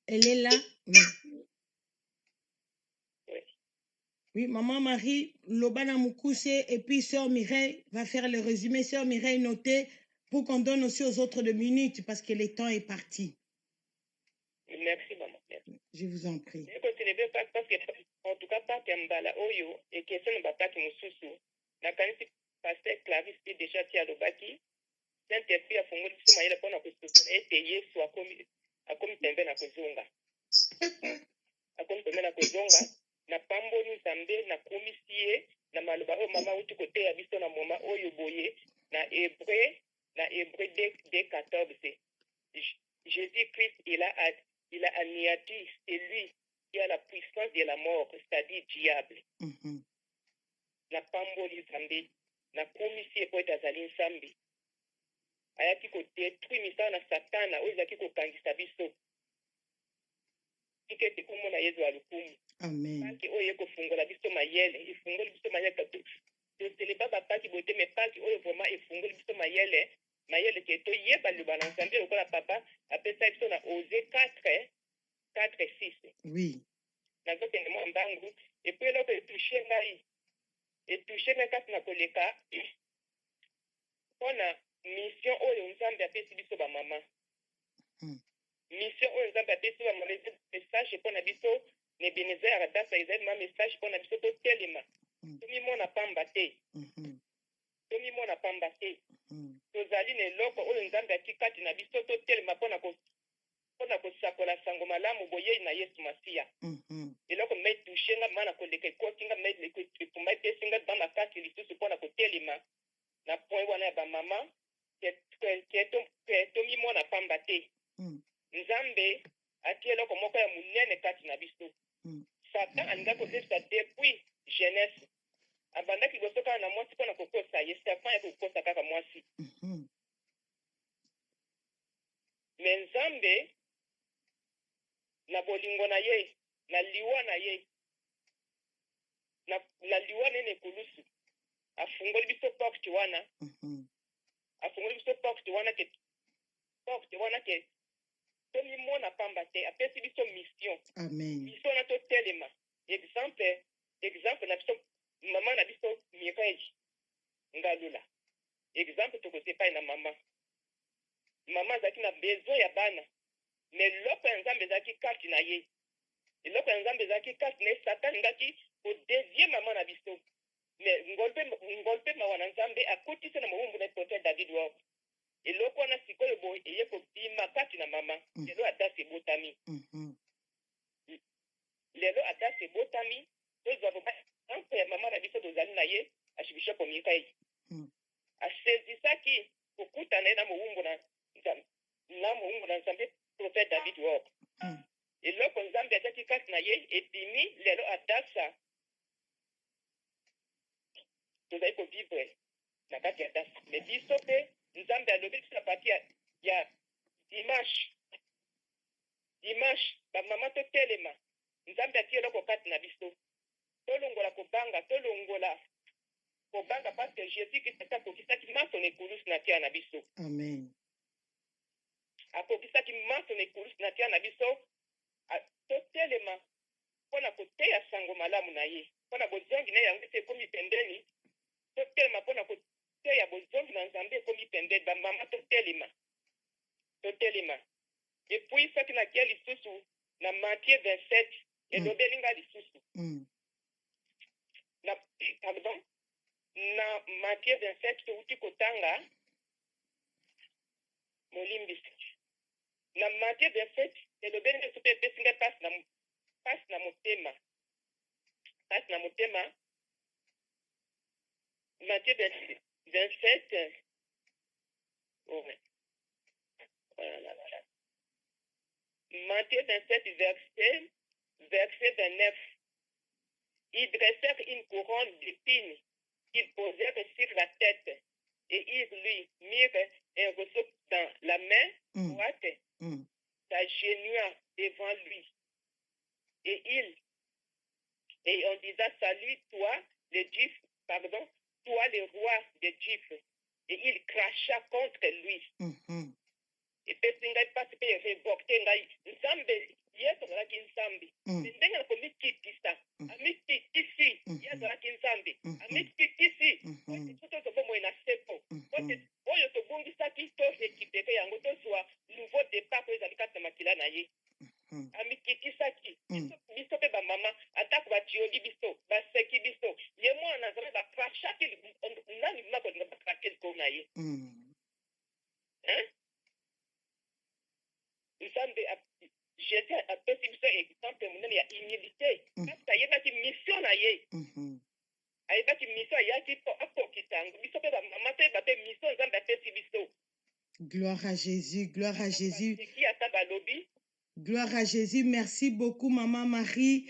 Elle est là? Oui. Oui, maman Marie, Lobana Moukousse et puis sœur Mireille va faire le résumé. Sœur Mireille, notez pour qu'on donne aussi aux autres de minutes parce que le temps est parti. Merci maman. Merci. Je vous en prie. Parce que en tout cas pas Mbala Oyo et question ne va pas que Moussousou. Na kanisi pasteur Clarisse déjà tia lobaki. Saint-Esprit a funguli biso mayele pona kusukuna ete Yesu akomi pembe na kozonga. Akomi pembe na kozonga. Na pamboni Nzambe na komisi ye na maloba oyo mama uti kote ya biso na moma oyo boye na Hébreu 2:14. Jésus-Christ il a anéanti celui qui a la puissance de la mort, c'est-à-dire diable. Na pamboli Nzambe na komisi ye po ete azali Nzambe. Ayaki kodétruire misala na satana oyo ezalaki kokangisa biso. Tika ete kombo na Yesu alukumu. Amen. Paki oyo ekofungola biso mayele, efungoli biso mayele toseleba bapaki boye te, me paki oyo vraiment efungoli biso mayele ke toyeba liloba na Nzambe lokola papa apesa biso na Osée 4:6. Oui. Nazokende mwa mbangu epuis eloko etushe ngai kasi na koleka mpona mission oyo Nzambe apesi biso bamama. Mission oyo Nzambe apesi biso bamama, message mpona biso na Ebenezer adasa ezali ma message mpona biso totelema. Tomimona pamba te. Tomimona pamba te. Tozali na eloko oyo Nzambe ati kati na biso totelema mpona kosakola sango malamu boyei na Yesu Masiya. Eloko mai touche nga mana koleka ekoti nga mai ekumba epesi nga ba makasi lisusu mpona kotelema na point wana ya bamama ke tomimona pamba te. Nzambe ati eloko moko ya munene kati na biso. Satan alinga kozesa depuis jeunesse. Abandaki liboso kaka na mwasi mpona kokosa ye, Satan ya kokosa kaka mwasi. Me Nzambe na bolingo na ye, na liwa na ye, na liwa nene kulusu, afungoli biso porte wana. Afungoli biso porte wana ke tomimona pamba te, apesi biso mission. Amen. Mission na totelema. Exemple na biso mama na biso Mireille Ngalula. Exemple tokosepai na mama. Mama azalaki na besoin ya bana. Mais eloko ya Nzambe ezalaki kati na ye. Eloko ya Nzambe ezalaki kati na ye, Satan ngaki kodevie mama na biso. Mais ngolpe mawa na Nzambe akotisa na mowumbu na prophète David wako. Eloko wana sikoyo boye eye kobima kati na mama. Lelo adasi ebotami. Lelo adasi ebotami. Tozwa exemple ya mama na biso tozali na ye, Archbishop Mireille. Asezisaki kokutana ye na mowumbu na Nzambe prophète David wako. Eloko Nzambe ataki kati na ye ebimi lelo adasa. Tozali kovivre na kati ya dasa. Mais biso pe Nzambe alobi biso na parti ya ya dimanche bamama totelema nzambe atie eloko kati na biso tolongola kobanga parce que jésus kristo akokisaki maso na ekulusu na tia na biso. Amen. Akokisaki maso na ekulusu na tia na biso totelema mpona koteya sango malamu na ye mpona bozongi na ye yango ete ekomi pembeni totelema mpona koteya bozongi na nzambe ekomi pembeni bamama totelema epuis soki nakia lisusu na Matthieu 27 elobeli nga lisusu na Matthieu 27 touti kotanga molimbisi na Matthieu 27 elobeli nga sope epesi ngai pasi na motema Matthieu 27 Matthieu 27 verset 29. Ils dressèrent une couronne d'épines qu'ils posèrent sur la tête et ils lui mirent un ressaut dans la main droite, s'agenouilla devant lui. Et on disait salut toi le roi des Juifs. Et il cracha contre lui. epesi ngai mpasi mpe revorte ngai nzambe yesu azalaki nzambe ndenge nakomikitisa amikitisi ye azalaki nzambe amikitisi ote tozobomoi na sepo ote oyo tobungisaki torekipere yango tozwa nouveau départ oyo ezali kati na makila na ye amikitisaki biso mpe bamama atako batioli biso baseki biso ye mwana nzambe bakrashaki nani makolinga bakrake likolo na ye nzambe jésus apesi biso exemple monene ya humilité kasi ayebaki mission na ye ayebaki mission ayaki mpo akokisa yango biso mpe bamama toyeba mpe mission nzambe apesi biso. Gloire à Jésus, gloire à Jésus. Gloire à Jésus. Merci beaucoup, Maman Marie.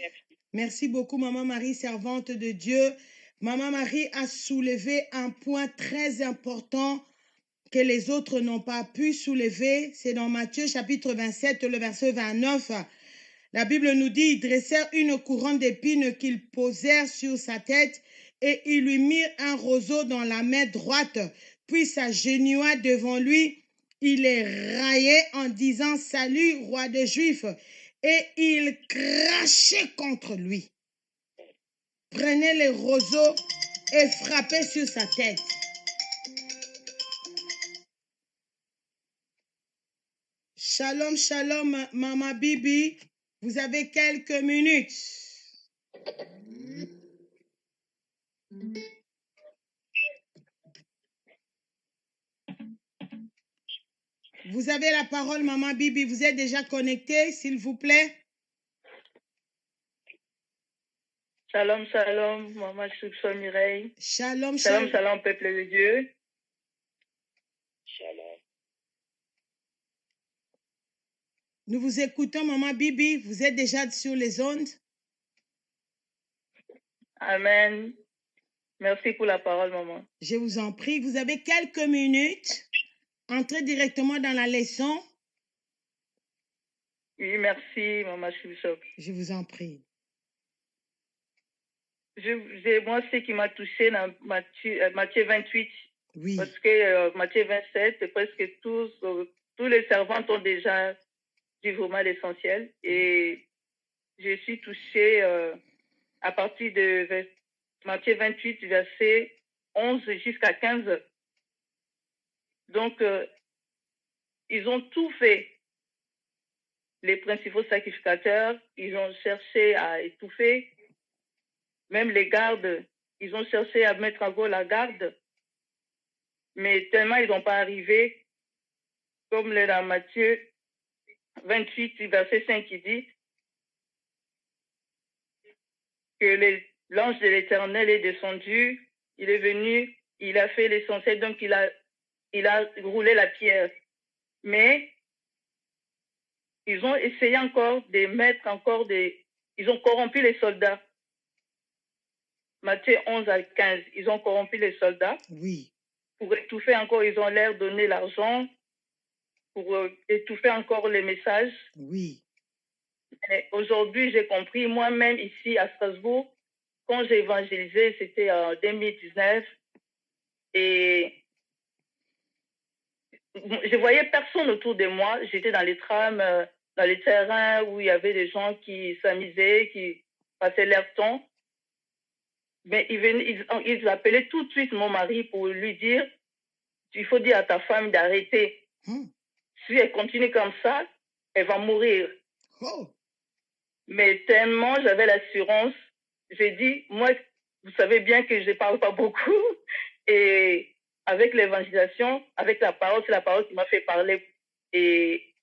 Merci beaucoup, Maman Marie, servante de Dieu. Maman Marie a soulevé un point très important que les autres n'ont pas pu soulever. C'est dans Matthieu chapitre 27, le verset 29. La Bible nous dit, ils dressèrent une couronne d'épines qu'ils posèrent sur sa tête et ils lui mirent un roseau dans la main droite, puis s'agenouilla devant lui. Il les raillait en disant, salut, roi des Juifs, et il crachait contre lui. Prenait les roseaux et frappait sur sa tête. Shalom, shalom, Maman Bibi. Vous avez quelques minutes. Vous avez la parole, Maman Bibi. Vous êtes déjà connectée, s'il vous plaît. Shalom, shalom, Maman Soukso Mireille. Shalom, shalom. Shalom, shalom, peuple de Dieu. Shalom. Nous vous écoutons, Maman Bibi. Vous êtes déjà sur les ondes. Amen. Merci pour la parole, Maman. Je vous en prie. Vous avez quelques minutes. Entrez directement dans la leçon. Oui, merci, Maman Soukso. Je vous en prie. Moi, ce qui m'a touché dans Matthieu 28, oui. Parce que Matthieu 27, presque tous les servants ont déjà dit vraiment l'essentiel. Et je suis touchée à partir de Matthieu 28, verset 11 jusqu'à 15. Donc, ils ont tout fait. Les principaux sacrificateurs, ils ont cherché à étouffer. Même les gardes, ils ont cherché à mettre en gros la garde. Mais tellement ils n'ont pas arrivé, comme dans Matthieu 28, verset 5, qui dit que l'ange de l'Éternel est descendu, il est venu, il a fait l'essentiel, donc il a roulé la pierre. Mais ils ont essayé encore de mettre encore ils ont corrompu les soldats. Matthieu 11 à 15, ils ont corrompu les soldats. Oui. Pour étouffer encore, ils ont l'air donner l'argent. pour étouffer encore les messages. Oui. Aujourd'hui, j'ai compris, moi-même ici à Strasbourg, quand j'ai évangélisé, c'était en 2019, et je voyais personne autour de moi. J'étais dans les trams, dans les terrains où il y avait des gens qui s'amusaient, qui passaient leur temps. Mais ils appelaient tout de suite mon mari pour lui dire, il faut dire à ta femme d'arrêter. Si elle continue comme ça, elle va mourir. Mais tellement j'avais l'assurance, j'ai dit, moi, vous savez bien que je ne parle pas beaucoup. Et avec l'évangélisation, avec la parole, c'est la parole qui m'a fait parler. Et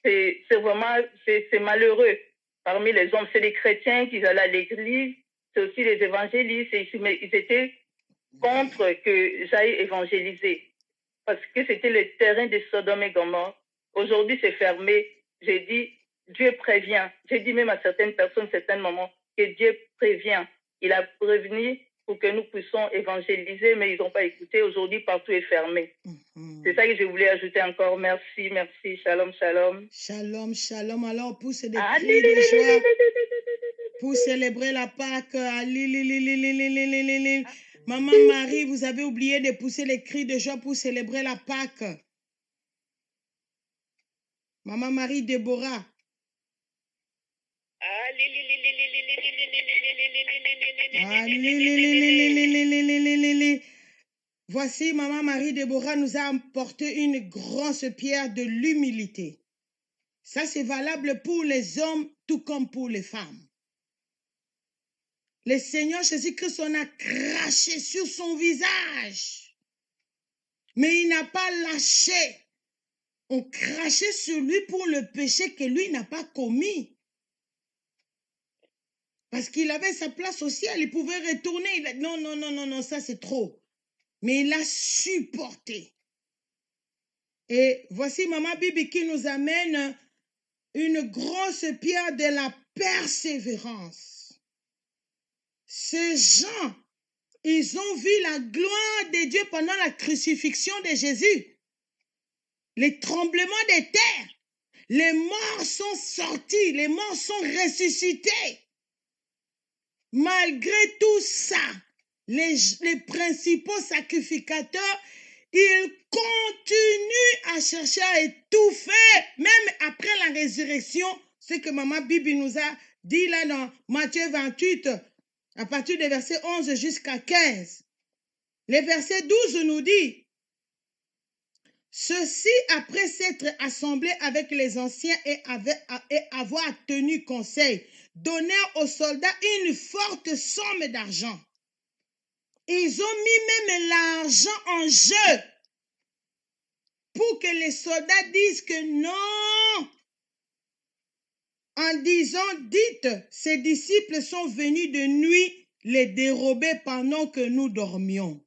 c'est vraiment, c'est malheureux. Parmi les hommes, c'est les chrétiens qui allaient à l'église, c'est aussi les évangélistes. Mais ils étaient contre que j'aille évangéliser. Parce que c'était le terrain de Sodome et Gomorrhe. Aujourd'hui, c'est fermé. J'ai dit, Dieu prévient. J'ai dit même à certaines personnes, certains moments, que Dieu prévient. Il a prévenu pour que nous puissions évangéliser, mais ils n'ont pas écouté. Aujourd'hui, partout est fermé. C'est ça que je voulais ajouter encore. Merci, merci. Shalom, shalom. Shalom, shalom. Alors, pousse des cris de joie pour célébrer la Pâque. Maman Marie, vous avez oublié de pousser les cris de joie pour célébrer la Pâque. Maman Marie Déborah. Voici, Maman Marie Déborah nous a apporté une grosse pierre de l'humilité. Ça, c'est valable pour les hommes tout comme pour les femmes. Le Seigneur Jésus-Christ en a craché sur son visage. Mais il n'a pas lâché. On crachait sur lui pour le péché que lui n'a pas commis. Parce qu'il avait sa place au ciel, il pouvait retourner. Il a... Non, ça c'est trop. Mais il a supporté. Et voici Maman Bibi qui nous amène une grosse pierre de la persévérance. Ces gens, ils ont vu la gloire de Dieu pendant la crucifixion de Jésus. Les tremblements des terres, les morts sont sortis, les morts sont ressuscités. Malgré tout ça, les principaux sacrificateurs, ils continuent à chercher à étouffer, même après la résurrection, ce que Maman Bibi nous a dit là dans Matthieu 28, à partir du verset 11 jusqu'à 15. Le verset 12 nous dit, ceux-ci, après s'être assemblés avec les anciens et avoir tenu conseil, donnèrent aux soldats une forte somme d'argent. Ils ont mis même l'argent en jeu pour que les soldats disent que non. En disant, dites, ces disciples sont venus de nuit les dérober pendant que nous dormions.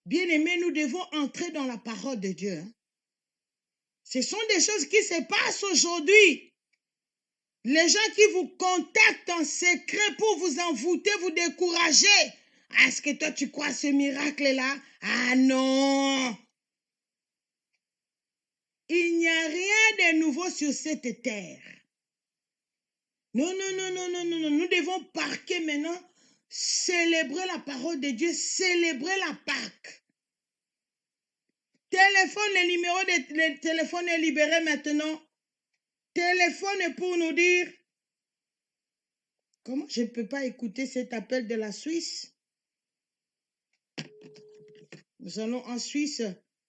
Bien-aimés, nous devons entrer dans la parole de Dieu. Ce sont des choses qui se passent aujourd'hui. Les gens qui vous contactent en secret pour vous envoûter, vous décourager. Est-ce que toi, tu crois à ce miracle-là? Ah non! Il n'y a rien de nouveau sur cette terre. Non. Nous devons parquer maintenant, célébrer la parole de Dieu, célébrer la Pâque. Téléphone, le téléphone est libéré maintenant. Téléphone pour nous dire. Comment je ne peux pas écouter cet appel de la Suisse? Nous allons en Suisse.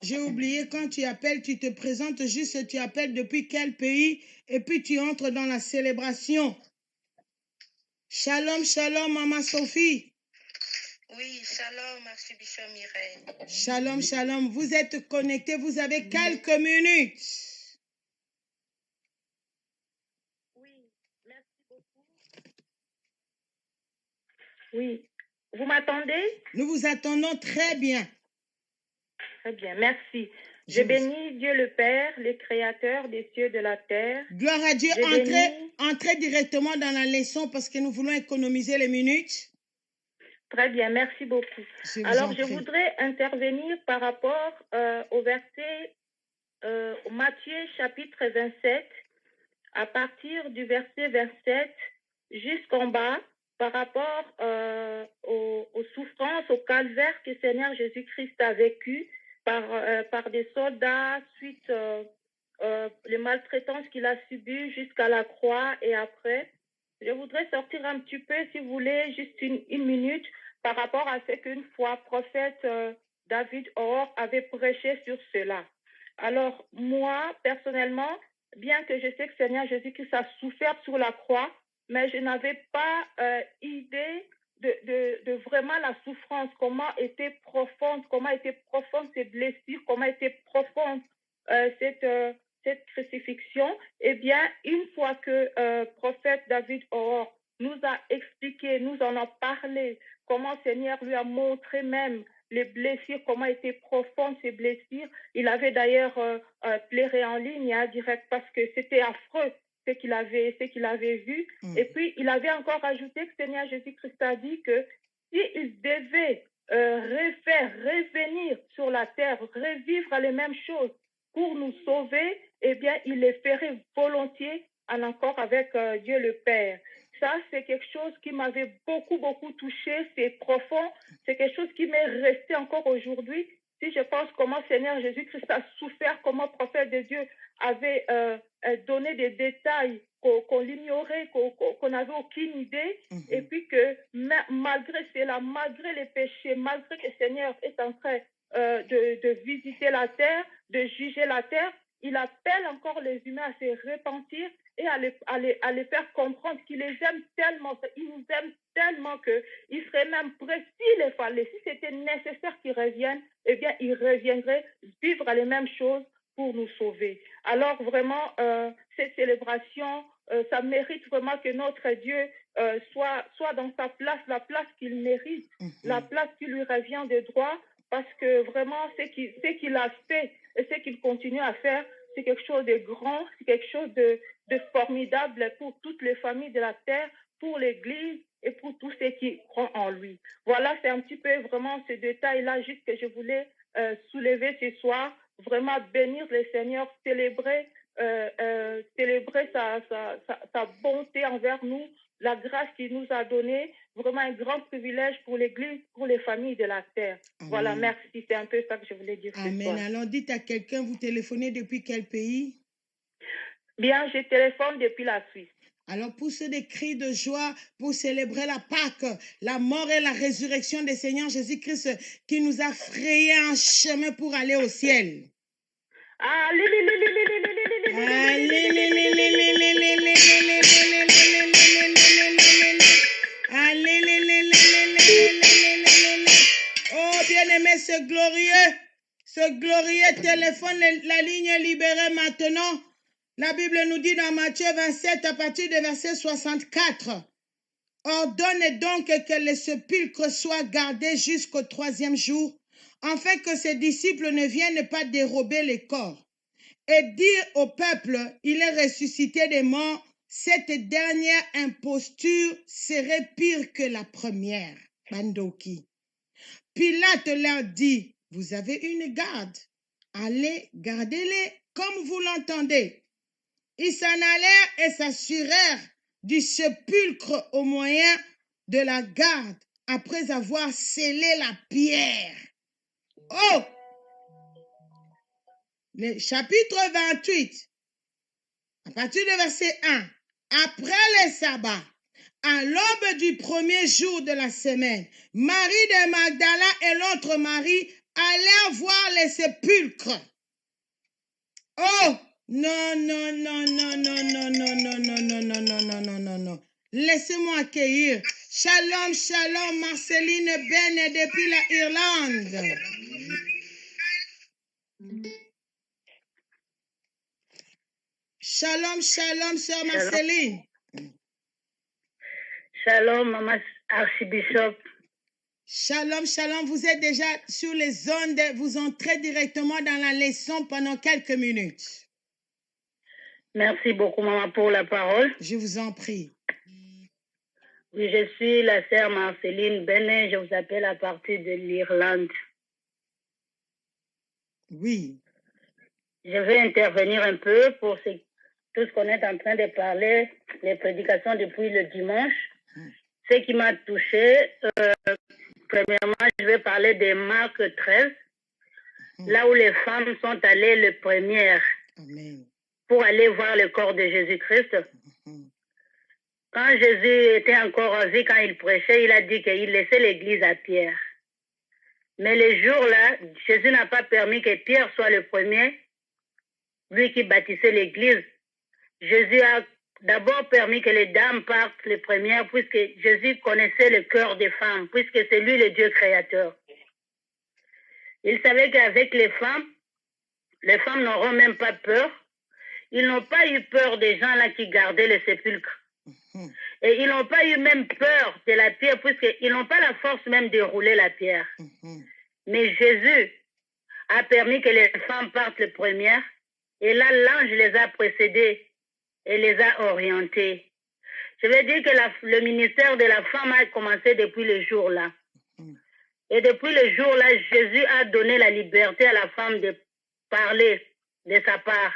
J'ai oublié, quand tu appelles, tu te présentes juste, tu appelles depuis quel pays et puis tu entres dans la célébration. Shalom, shalom, Maman Sophie. Oui, shalom, merci Bishop Mireille. Shalom, shalom. Vous êtes connectés, vous avez quelques minutes. Oui, merci beaucoup. Oui, vous m'attendez? Nous vous attendons très bien. Très bien, merci. Je bénis Dieu le Père, le Créateur des cieux et de la terre. Gloire à Dieu. Entrez directement dans la leçon parce que nous voulons économiser les minutes. Très bien, merci beaucoup. Alors, je voudrais intervenir par rapport au verset Matthieu chapitre 27, à partir du verset 27 jusqu'en bas, par rapport aux souffrances, au calvaire que Seigneur Jésus-Christ a vécu par des soldats suite les maltraitances qu'il a subies jusqu'à la croix et après. Je voudrais sortir un petit peu, si vous voulez, juste une minute par rapport à ce qu'une fois prophète David Or avait prêché sur cela. Alors, moi, personnellement, bien que je sais que Seigneur Jésus-Christ a souffert sur la croix, mais je n'avais pas idée de vraiment la souffrance, comment étaient profondes ces blessures, comment était profonde cette crucifixion. Eh bien, une fois que prophète David Or nous a expliqué, nous en a parlé, comment Seigneur lui a montré même les blessures, comment étaient profondes ces blessures. Il avait d'ailleurs pleuré en ligne, direct, parce que c'était affreux ce qu'il avait vu. Et puis, il avait encore ajouté que Seigneur Jésus-Christ a dit que s'il devait revenir sur la terre, revivre les mêmes choses pour nous sauver, eh bien, il les ferait volontiers en accord avec Dieu le Père. Ça, c'est quelque chose qui m'avait beaucoup, beaucoup touché. C'est profond. C'est quelque chose qui m'est resté encore aujourd'hui. Si je pense comment Seigneur Jésus-Christ a souffert, comment prophète de Dieu avait donné des détails qu'on l'ignorait, qu'on n'avait aucune idée. Et puis que malgré cela, malgré les péchés, malgré que le Seigneur est en train de visiter la terre, de juger la terre, il appelle encore les humains à se repentir et à les faire comprendre qu'il les aime tellement, il nous aime tellement qu'il serait même prêt, s'il le fallait, si c'était nécessaire qu'il revienne, eh bien, il reviendrait vivre les mêmes choses pour nous sauver. Alors, vraiment, cette célébration, ça mérite vraiment que notre Dieu soit dans sa place, la place qu'il mérite, la place qui lui revient de droit, parce que vraiment, ce qu'il a fait et ce qu'il continue à faire, c'est quelque chose de grand, c'est quelque chose de formidable pour toutes les familles de la terre, pour l'Église et pour tous ceux qui croient en lui. Voilà, c'est un petit peu vraiment ce détail-là juste que je voulais soulever ce soir, vraiment bénir le Seigneur, célébrer sa bonté envers nous, la grâce qu'il nous a donnée, vraiment un grand privilège pour l'Église, pour les familles de la terre. Amen. Voilà, merci, c'est un peu ça que je voulais dire. Amen. Alors dites à quelqu'un, vous téléphonez depuis quel pays? Bien, je téléphone depuis la Suisse. Alors poussez des cris de joie pour célébrer la Pâque, la mort et la résurrection du Seigneur Jésus-Christ qui nous a frayé un chemin pour aller au ciel. Oh bien-aimé, ce glorieux téléphone, la ligne est libérée maintenant. La Bible nous dit dans Matthieu 27 à partir du verset 64, ordonne donc que les sépulcres soient gardés jusqu'au 3e jour, afin que ses disciples ne viennent pas dérober les corps. Et dire au peuple, il est ressuscité des morts, cette dernière imposture serait pire que la première. Bandoki. Pilate leur dit, vous avez une garde, allez, gardez-les comme vous l'entendez. Ils s'en allèrent et s'assurèrent du sépulcre au moyen de la garde, après avoir scellé la pierre. Oh! Le chapitre 28, à partir du verset 1. Après le sabbat, à l'aube du premier jour de la semaine, Marie de Magdala et l'autre Marie allèrent voir les sépulcres. Oh! Non, non, non, non, non, non, non, non, non, non, non, non, non, non, non, non. Laissez-moi accueillir. Shalom, shalom, Marceline Ben depuis la Irlande. Shalom, shalom, sœur Marceline. Shalom, maman archibishop. Shalom, shalom, vous êtes déjà sur les ondes, vous entrez directement dans la leçon pendant quelques minutes. Merci beaucoup, maman, pour la parole. Je vous en prie. Oui, je suis la sœur Marceline Benet. Je vous appelle à partir de l'Irlande. Oui. Je vais intervenir un peu pour tout ce qu'on est en train de parler, les prédications depuis le dimanche. Ce qui m'a touché, premièrement, je vais parler de Marc 13, là où les femmes sont allées le premier pour aller voir le corps de Jésus-Christ. Quand Jésus était encore en vie, quand il prêchait, il a dit qu'il laissait l'église à Pierre. Mais les jours-là, Jésus n'a pas permis que Pierre soit le premier, lui qui bâtissait l'église. Jésus a d'abord permis que les dames partent les premières, puisque Jésus connaissait le cœur des femmes, puisque c'est lui le Dieu créateur. Il savait qu'avec les femmes n'auront même pas peur. Ils n'ont pas eu peur des gens là qui gardaient le sépulcre. Et ils n'ont pas eu même peur de la pierre, puisqu'ils n'ont pas la force même de rouler la pierre. Mais Jésus a permis que les femmes partent les premières, et là, l'ange les a précédées et les a orientées. Je veux dire que le ministère de la femme a commencé depuis le jour-là. Et depuis le jour-là, Jésus a donné la liberté à la femme de parler de sa part.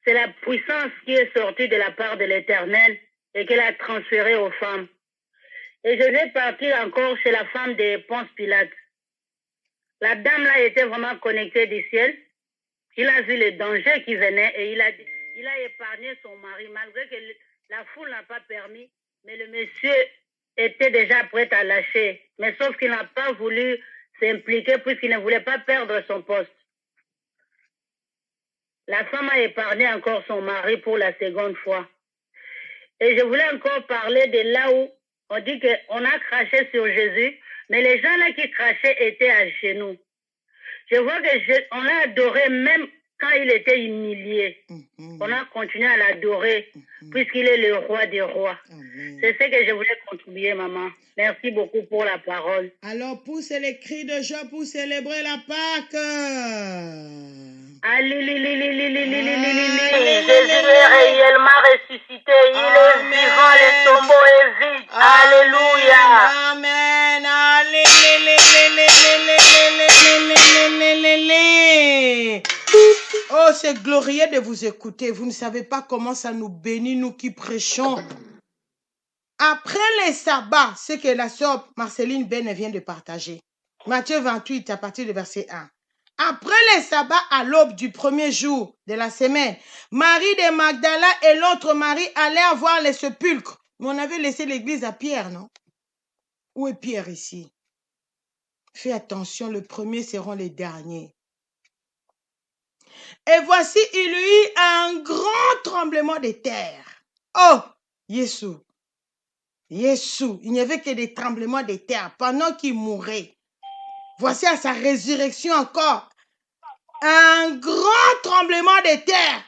C'est la puissance qui est sortie de la part de l'Éternel et qu'elle a transférée aux femmes. Et je vais partir encore chez la femme de Ponce Pilate. La dame là était vraiment connectée du ciel. Il a vu le danger qui venait et il a épargné son mari, malgré que la foule n'a pas permis. Mais le monsieur était déjà prêt à lâcher. Mais sauf qu'il n'a pas voulu s'impliquer puisqu'il ne voulait pas perdre son poste. La femme a épargné encore son mari pour la seconde fois. Et je voulais encore parler de là où on dit qu'on a craché sur Jésus, mais les gens là qui crachaient étaient à genoux. Je vois qu'on l'a adoré même quand il était humilié. On a continué à l'adorer puisqu'il est le roi des rois. C'est ce que je voulais contribuer, maman. Merci beaucoup pour la parole. Alors, poussez les cris de joie pour célébrer la Pâque. Jésus est réellement ressuscité. Il est vivant, le tombeau est vide. Alléluia. Amen. Oh, c'est glorieux de vous écouter. Vous ne savez pas comment ça nous bénit, nous qui prêchons. Après les sabbats, ce que la sœur Marceline Ben vient de partager. Matthieu 28, à partir du verset 1. Après les sabbats, à l'aube du premier jour de la semaine, Marie de Magdala et l'autre Marie allèrent voir les sépulcres. Mais on avait laissé l'église à Pierre, non? Où est Pierre ici? Fais attention, les premiers seront les derniers. Et voici, il y eut un grand tremblement de terre. Oh, Jésus, il n'y avait que des tremblements de terre pendant qu'il mourait. Voici à sa résurrection encore, un grand tremblement de terre.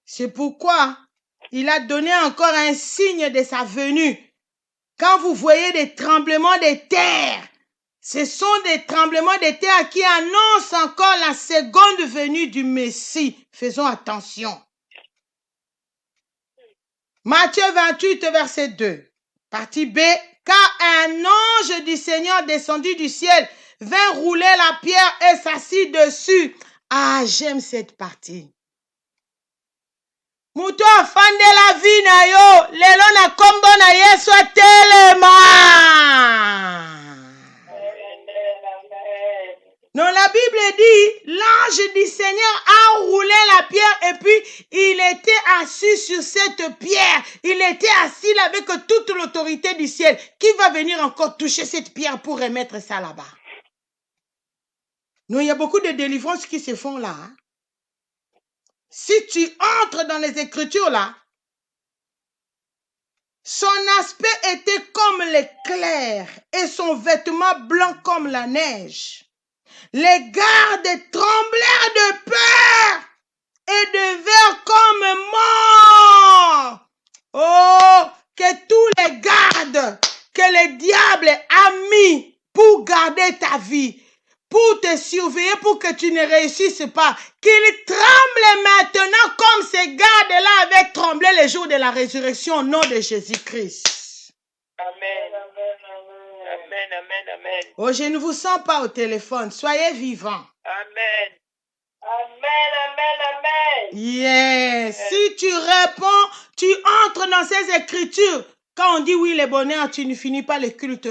C'est pourquoi il a donné encore un signe de sa venue. Quand vous voyez des tremblements de terre, ce sont des tremblements de terre qui annoncent encore la seconde venue du Messie. Faisons attention. Matthieu 28, verset 2. Partie B. Car un ange du Seigneur descendu du ciel vint rouler la pierre et s'assit dessus. Ah, j'aime cette partie. Muto afande la vie na yo, lelo na kombo na Yesu atelema. Non, la Bible dit, l'ange du Seigneur a roulé la pierre et puis il était assis sur cette pierre. Il était assis là avec toute l'autorité du ciel. Qui va venir encore toucher cette pierre pour remettre ça là-bas? Non, il y a beaucoup de délivrances qui se font là. Hein? Si tu entres dans les Écritures là, son aspect était comme l'éclair et son vêtement blanc comme la neige. Les gardes tremblèrent de peur et devinrent comme morts. Oh, que tous les gardes que le diable a mis pour garder ta vie, pour te surveiller, pour que tu ne réussisses pas. Qu'il tremble maintenant comme ces gardes-là avaient tremblé les jours de la résurrection au nom de Jésus-Christ. Amen. Amen, amen, amen. Oh, je ne vous sens pas au téléphone. Soyez vivants. Amen. Amen, amen, amen. Yes. Si tu réponds, tu entres dans ces écritures. Quand on dit oui, le bonheur, tu ne finis pas le culte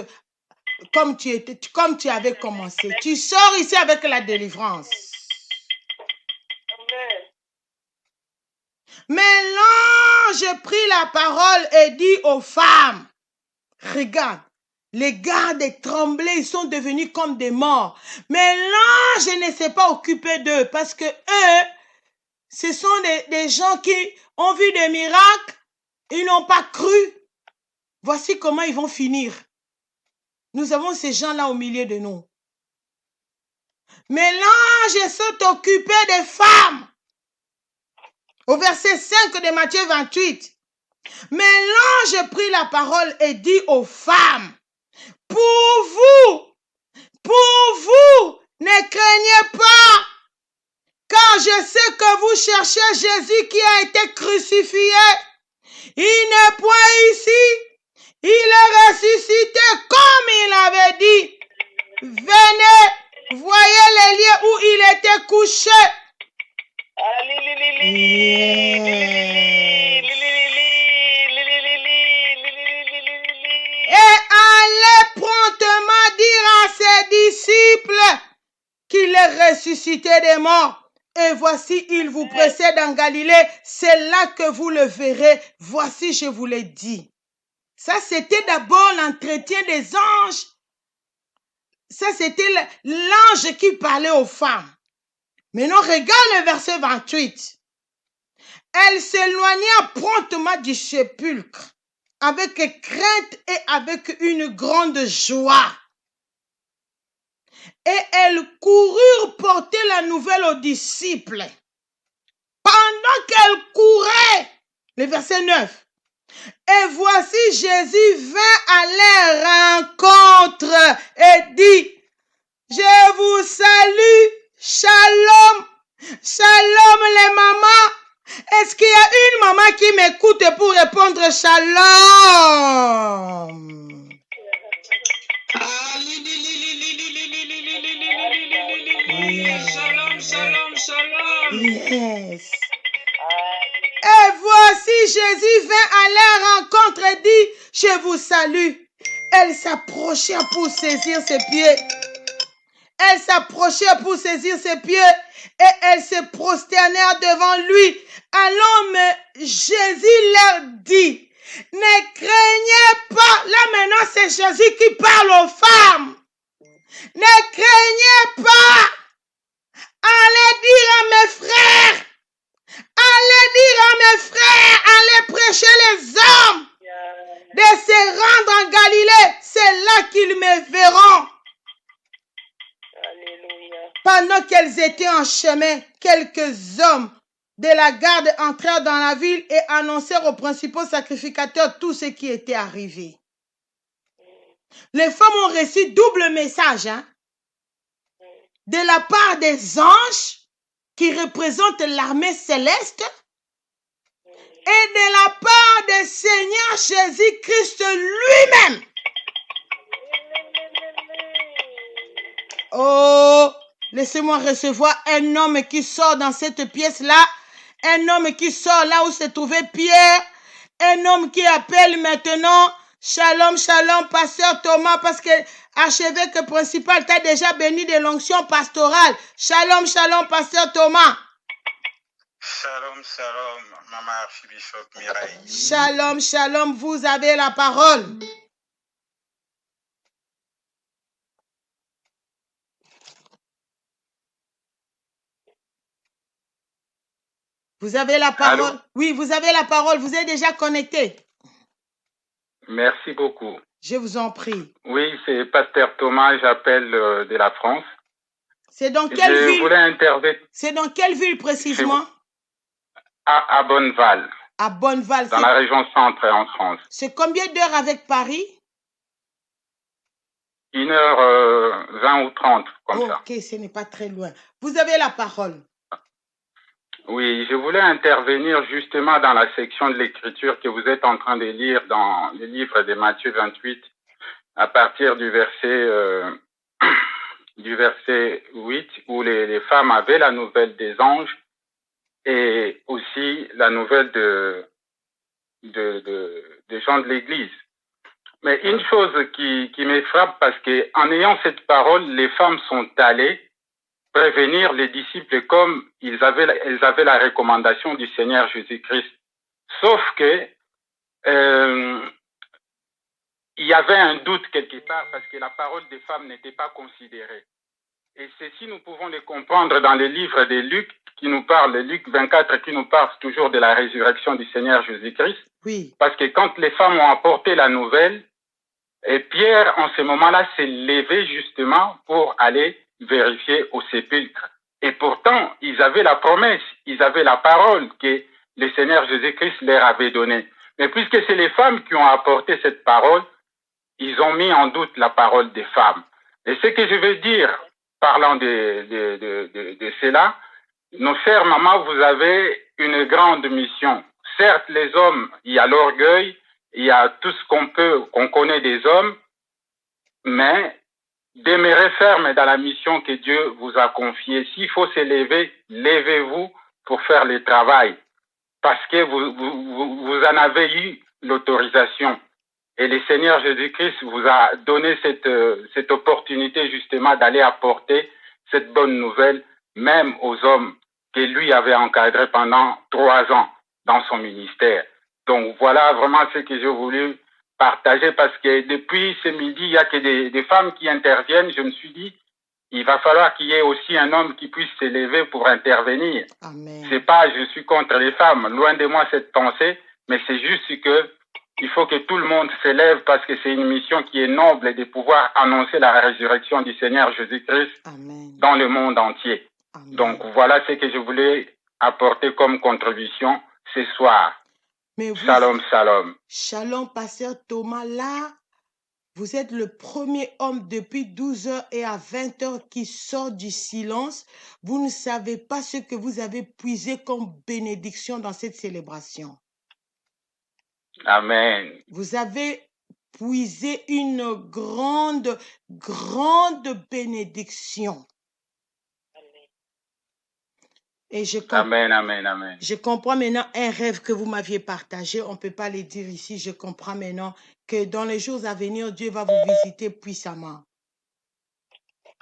comme tu avais commencé. Tu sors ici avec la délivrance. Amen. Mais l'ange prit la parole et dit aux femmes, regarde, les gardes tremblaient, ils sont devenus comme des morts. Mais l'ange ne s'est pas occupé d'eux parce que eux, ce sont des gens qui ont vu des miracles, ils n'ont pas cru. Voici comment ils vont finir. Nous avons ces gens-là au milieu de nous. Mais l'ange s'est occupé des femmes. Au verset 5 de Matthieu 28. Mais l'ange prit la parole et dit aux femmes, pour vous, ne craignez pas, car je sais que vous cherchez Jésus qui a été crucifié. Il n'est point ici, il est ressuscité comme il avait dit. Venez, voyez les lieux où il était couché. Et allez promptement dire à ses disciples qu'il est ressuscité des morts. Et voici, il vous précède en Galilée. C'est là que vous le verrez. Voici, je vous l'ai dit. Ça, c'était d'abord l'entretien des anges. Ça, c'était l'ange qui parlait aux femmes. Maintenant, regarde le verset 28. Elle s'éloigna promptement du sépulcre avec crainte et avec une grande joie. Et elles coururent porter la nouvelle aux disciples. Pendant qu'elles couraient, le verset 9, et voici Jésus vint à leur rencontre et dit, je vous salue, shalom, shalom les mamans. Est-ce qu'il y a une maman qui m'écoute pour répondre shalom? Shalom, shalom, shalom. Yes. Et voici Jésus vint à leur rencontre et dit, je vous salue. Elle s'approchait pour saisir ses pieds. Elle s'approchait pour saisir ses pieds et elles se prosternèrent devant lui. Alors Jésus leur dit, ne craignez pas. Là maintenant c'est Jésus qui parle aux femmes. Ne craignez pas. Allez dire à mes frères. Allez dire à mes frères. Allez prêcher les hommes. De se rendre en Galilée. C'est là qu'ils me verront. Alléluia. Pendant qu'elles étaient en chemin, quelques hommes de la garde entrèrent dans la ville et annoncèrent aux principaux sacrificateurs tout ce qui était arrivé. Les femmes ont reçu double message, de la part des anges qui représentent l'armée céleste et de la part du Seigneur Jésus-Christ lui-même. Oh, laissez-moi recevoir un homme qui sort dans cette pièce-là, un homme qui sort là où se trouvait Pierre, un homme qui appelle maintenant, shalom, shalom, pasteur Thomas, parce que archevêque principal t'a déjà béni de l'onction pastorale. Shalom, shalom, pasteur Thomas. Shalom, shalom, maman archibishop Mireille. Shalom, shalom, vous avez la parole. Vous avez la parole. Allô? Oui, vous avez la parole. Vous êtes déjà connecté. Merci beaucoup. Je vous en prie. Oui, c'est pasteur Thomas, j'appelle de la France. C'est dans quelle Je ville? voulais intervenir. C'est dans quelle ville précisément? À Bonneval. À Bonneval. Dans la région centre en France. C'est combien d'heures avec Paris? 1h20 ou 30, comme ça. Ok, ce n'est pas très loin. Vous avez la parole. Oui, je voulais intervenir justement dans la section de l'écriture que vous êtes en train de lire dans le livre de Matthieu 28, à partir du verset 8, où les femmes avaient la nouvelle des anges et aussi la nouvelle des gens de l'Église. Mais une chose qui me frappe, parce que en ayant cette parole, les femmes sont allées prévenir les disciples comme elles avaient la recommandation du Seigneur Jésus-Christ. Sauf que il y avait un doute quelque part parce que la parole des femmes n'était pas considérée. Et ceci, nous pouvons le comprendre dans le livre de Luc, Luc 24, qui nous parle toujours de la résurrection du Seigneur Jésus-Christ. Oui. Parce que quand les femmes ont apporté la nouvelle, et Pierre, en ce moment-là, s'est levé justement pour aller vérifier au sépulcre. Et pourtant, ils avaient la promesse, ils avaient la parole que le Seigneur Jésus-Christ leur avait donnée. Mais puisque c'est les femmes qui ont apporté cette parole, ils ont mis en doute la parole des femmes. Et ce que je veux dire, parlant de cela, nos chères mamans, vous avez une grande mission. Certes, les hommes, il y a l'orgueil, il y a tout ce qu'on connaît des hommes, mais demeurez ferme dans la mission que Dieu vous a confiée. S'il faut se lever, levez-vous pour faire le travail, parce que vous en avez eu l'autorisation. Et le Seigneur Jésus-Christ vous a donné cette opportunité justement d'aller apporter cette bonne nouvelle, même aux hommes que lui avait encadrés pendant 3 ans dans son ministère. Donc voilà vraiment ce que j'ai voulu partager, parce que depuis ce midi, il n'y a que des femmes qui interviennent. Je me suis dit, il va falloir qu'il y ait aussi un homme qui puisse se lever pour intervenir. Amen. C'est pas je suis contre les femmes, loin de moi cette pensée, mais c'est juste que il faut que tout le monde s'élève, parce que c'est une mission qui est noble, de pouvoir annoncer la résurrection du Seigneur Jésus-Christ dans le monde entier. Amen. Donc voilà ce que je voulais apporter comme contribution ce soir. Mais Shalom, shalom. Shalom, pasteur Thomas. Là, vous êtes le premier homme depuis 12h et à 20h qui sort du silence. Vous ne savez pas ce que vous avez puisé comme bénédiction dans cette célébration. Amen. Vous avez puisé une grande bénédiction. Et amen, amen, amen. Je comprends maintenant un rêve que vous m'aviez partagé. On ne peut pas le dire ici. Je comprends maintenant que dans les jours à venir, Dieu va vous visiter puissamment.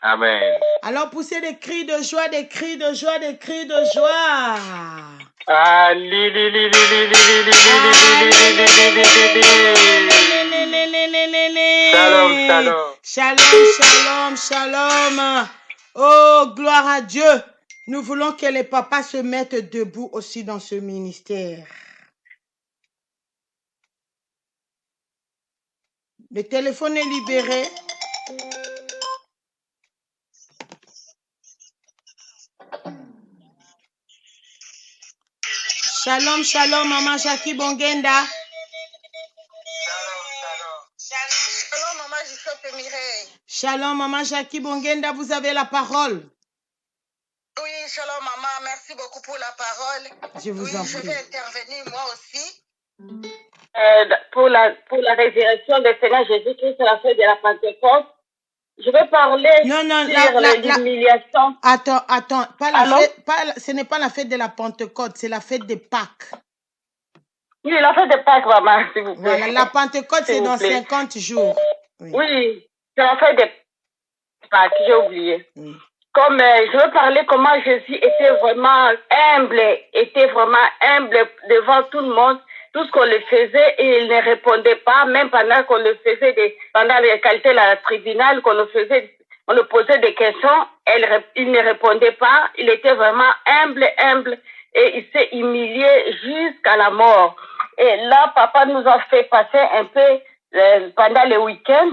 Amen. Alors poussez des cris de joie, des cris de joie, des cris de joie. Shalom, shalom. Shalom, shalom, shalom. Oh, gloire à Dieu. Nous voulons que les papas se mettent debout aussi dans ce ministère. Le téléphone est libéré. Shalom, shalom, Maman Jackie Bongenda. Shalom, Maman Jisop Mireille. Shalom, Maman Jackie Bongenda, vous avez la parole. Oui, shalom, maman. Merci beaucoup pour la parole. Je vous en prie. Je vais intervenir moi aussi. Pour la résurrection du Seigneur Jésus-Christ à la fête de la Pentecôte, je vais parler sur l'humiliation. Attends. Ce n'est pas la fête de la Pentecôte, c'est la fête de Pâques. Oui, la fête de Pâques, maman, s'il vous plaît. Voilà, la Pentecôte, c'est dans 50 jours. Oui, c'est la fête de Pâques, j'ai oublié. Oui. Comme je veux parler comment Jésus était vraiment humble devant tout le monde, tout ce qu'on le faisait, et il ne répondait pas, même pendant qu'on le faisait, pendant les qualités de la tribunal, on le posait des questions, il ne répondait pas, il était vraiment humble, et il s'est humilié jusqu'à la mort. Et là, papa nous a fait passer un peu, pendant le week-end,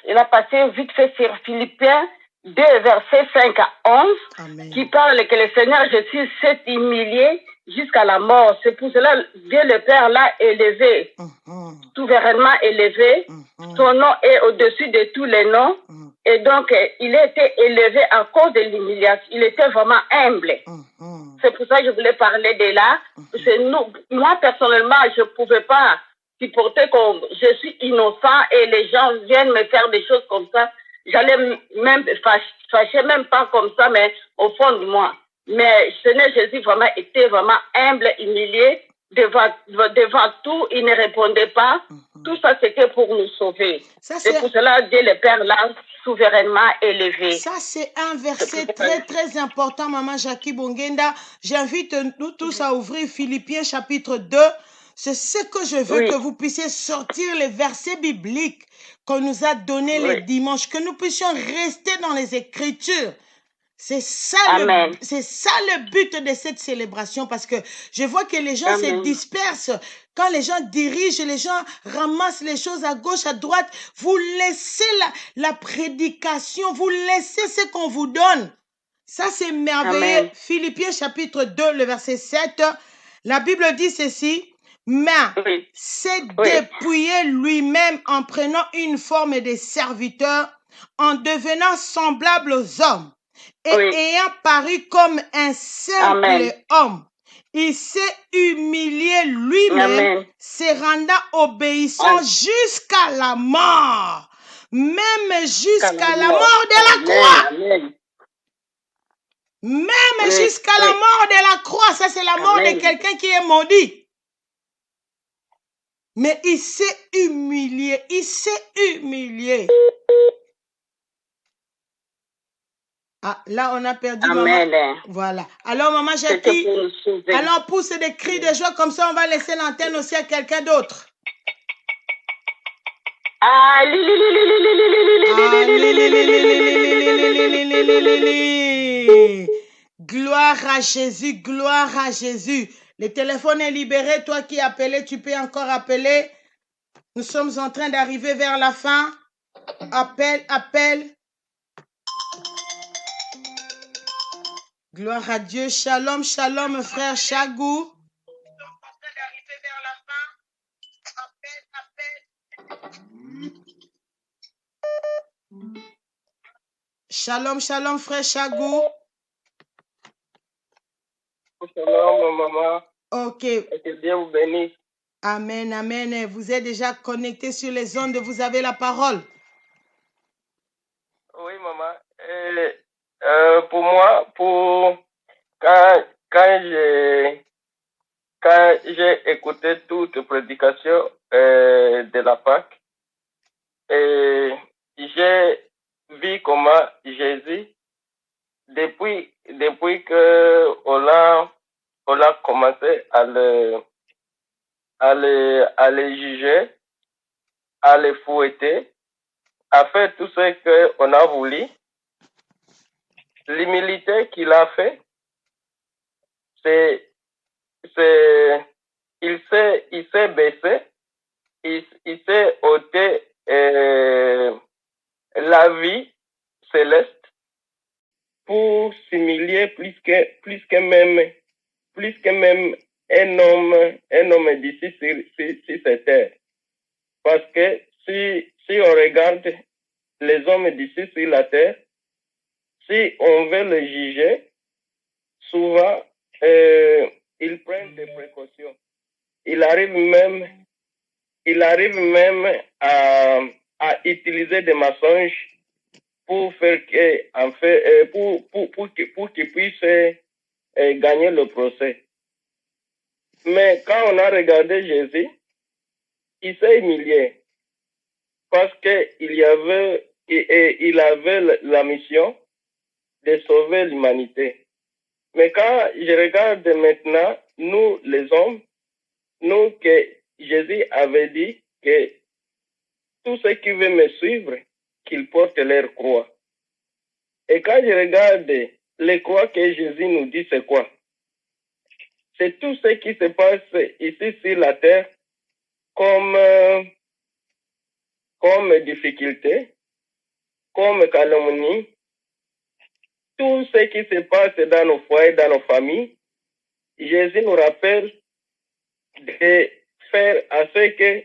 il a passé vite fait sur Philippiens, 2, versets 5 à 11, Amen. qui parle que le Seigneur Jésus s'est humilié jusqu'à la mort. C'est pour cela Dieu le Père l'a élevé, souverainement élevé. Son nom est au-dessus de tous les noms. Et donc, il a été élevé à cause de l'humiliation. Il était vraiment humble. C'est pour ça que je voulais parler de là. Moi, personnellement, je ne pouvais pas supporter que je suis innocent et les gens viennent me faire des choses comme ça. J'allais même fâcher, même pas comme ça, mais au fond de moi. Mais Seigneur Jésus vraiment était vraiment humble, humilié, devant tout, il ne répondait pas. Tout ça, c'était pour nous sauver. C'est pour cela Dieu le Père l'a souverainement élevé. Ça, c'est un verset très, très important, Maman Jackie Bongenda. J'invite nous tous à ouvrir Philippiens chapitre 2. C'est ce que je veux, que vous puissiez sortir les versets bibliques qu'on nous a donnés les dimanches, que nous puissions rester dans les Écritures. C'est ça, le but de cette célébration, parce que je vois que les gens se dispersent. Quand les gens dirigent, les gens ramassent les choses à gauche, à droite, vous laissez la prédication, vous laissez ce qu'on vous donne. Ça, c'est merveilleux. Philippiens chapitre 2, le verset 7, la Bible dit ceci: mais s'est dépouillé lui-même en prenant une forme de serviteur, en devenant semblable aux hommes. Et ayant paru comme un simple homme, il s'est humilié lui-même, se rendant obéissant jusqu'à la mort, même jusqu'à la mort de la croix. Même jusqu'à la mort de la croix. Ça, c'est la mort de quelqu'un qui est maudit. Mais il s'est humilié. Il s'est humilié. Ah, là, on a perdu maman. Voilà. Alors, Maman Jackie, alors pousse des cris de joie, comme ça, on va laisser l'antenne aussi à quelqu'un d'autre. Gloire à Jésus, gloire à Jésus. Le téléphone est libéré. Toi qui appelais, tu peux encore appeler. Nous sommes en train d'arriver vers la fin. Appelle, appelle. Gloire à Dieu. Shalom, shalom, frère Chagou. Nous sommes en train d'arriver vers la fin. Appelle, appelle. Shalom, shalom, frère Chagou. Shalom, maman. Ok. Et que Dieu vous bénisse. Amen, amen. Vous êtes déjà connecté sur les ondes. Vous avez la parole. Oui, maman. Pour moi, quand j'ai écouté toute prédication de la Pâque, j'ai vu comment Jésus, depuis que on a commencé à le juger, à le fouetter, à faire tout ce qu'on a voulu, l'humilité qu'il a fait, il s'est baissé, il s'est ôté la vie céleste pour s'humilier plus que même un homme d'ici sur cette terre. Parce que si on regarde les hommes d'ici sur la terre, si on veut les juger, souvent ils prennent des précautions. Il arrive même à utiliser des mensonges pour faire pour qu'ils puissent gagner le procès. Mais quand on a regardé Jésus, il s'est humilié parce qu'il avait la mission de sauver l'humanité. Mais quand je regarde maintenant, nous les hommes, nous que Jésus avait dit que tous ceux qui veulent me suivre, qu'ils portent leur croix. Et quand je regarde les croix que Jésus nous dit, c'est quoi? C'est tout ce qui se passe ici sur la terre comme difficulté, comme calomnie, tout ce qui se passe dans nos foyers, dans nos familles, Jésus nous rappelle de faire à ce que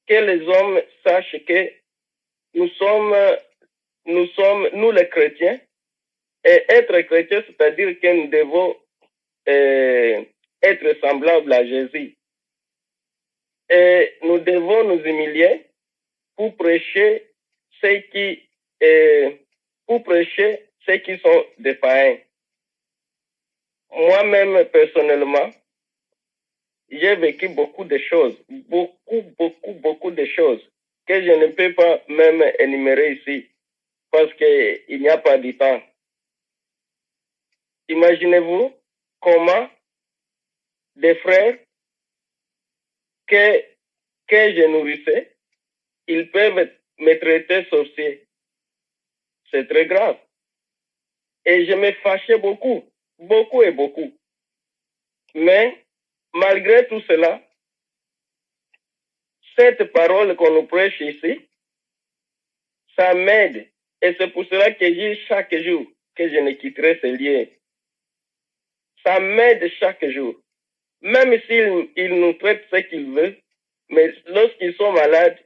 les hommes sachent que nous les chrétiens, et être chrétien, c'est-à-dire que nous devons être semblables à Jésus. Et nous devons nous humilier pour prêcher ceux qui sont des païens. Moi-même, personnellement, j'ai vécu beaucoup de choses, beaucoup de choses que je ne peux pas même énumérer ici parce qu'il n'y a pas de temps. Imaginez-vous comment des frères que je nourrissais, ils peuvent me traiter sorcier. C'est très grave. Et je me fâchais beaucoup. Mais malgré tout cela, cette parole qu'on nous prêche ici, ça m'aide. Et c'est pour cela que je dis chaque jour que je ne quitterai ce lieu. Ça m'aide chaque jour. Même s'ils nous traitent ce qu'ils veulent, mais lorsqu'ils sont malades,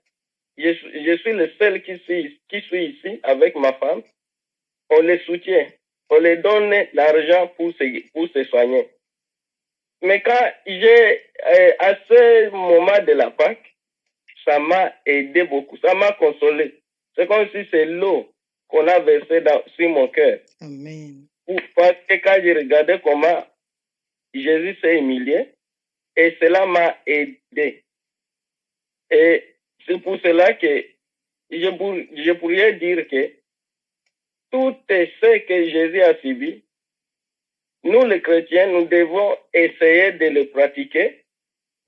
je suis le seul qui suis ici avec ma femme. On les soutient. On les donne l'argent pour se soigner. Mais quand à ce moment de la Pâque, ça m'a aidé beaucoup. Ça m'a consolé. C'est comme si c'est l'eau qu'on a versée sur mon cœur. Amen. Parce que quand j'ai regardé comment Jésus s'est humilié, et cela m'a aidé. Et c'est pour cela que je pourrais dire que tout ce que Jésus a subi, nous les chrétiens, nous devons essayer de le pratiquer.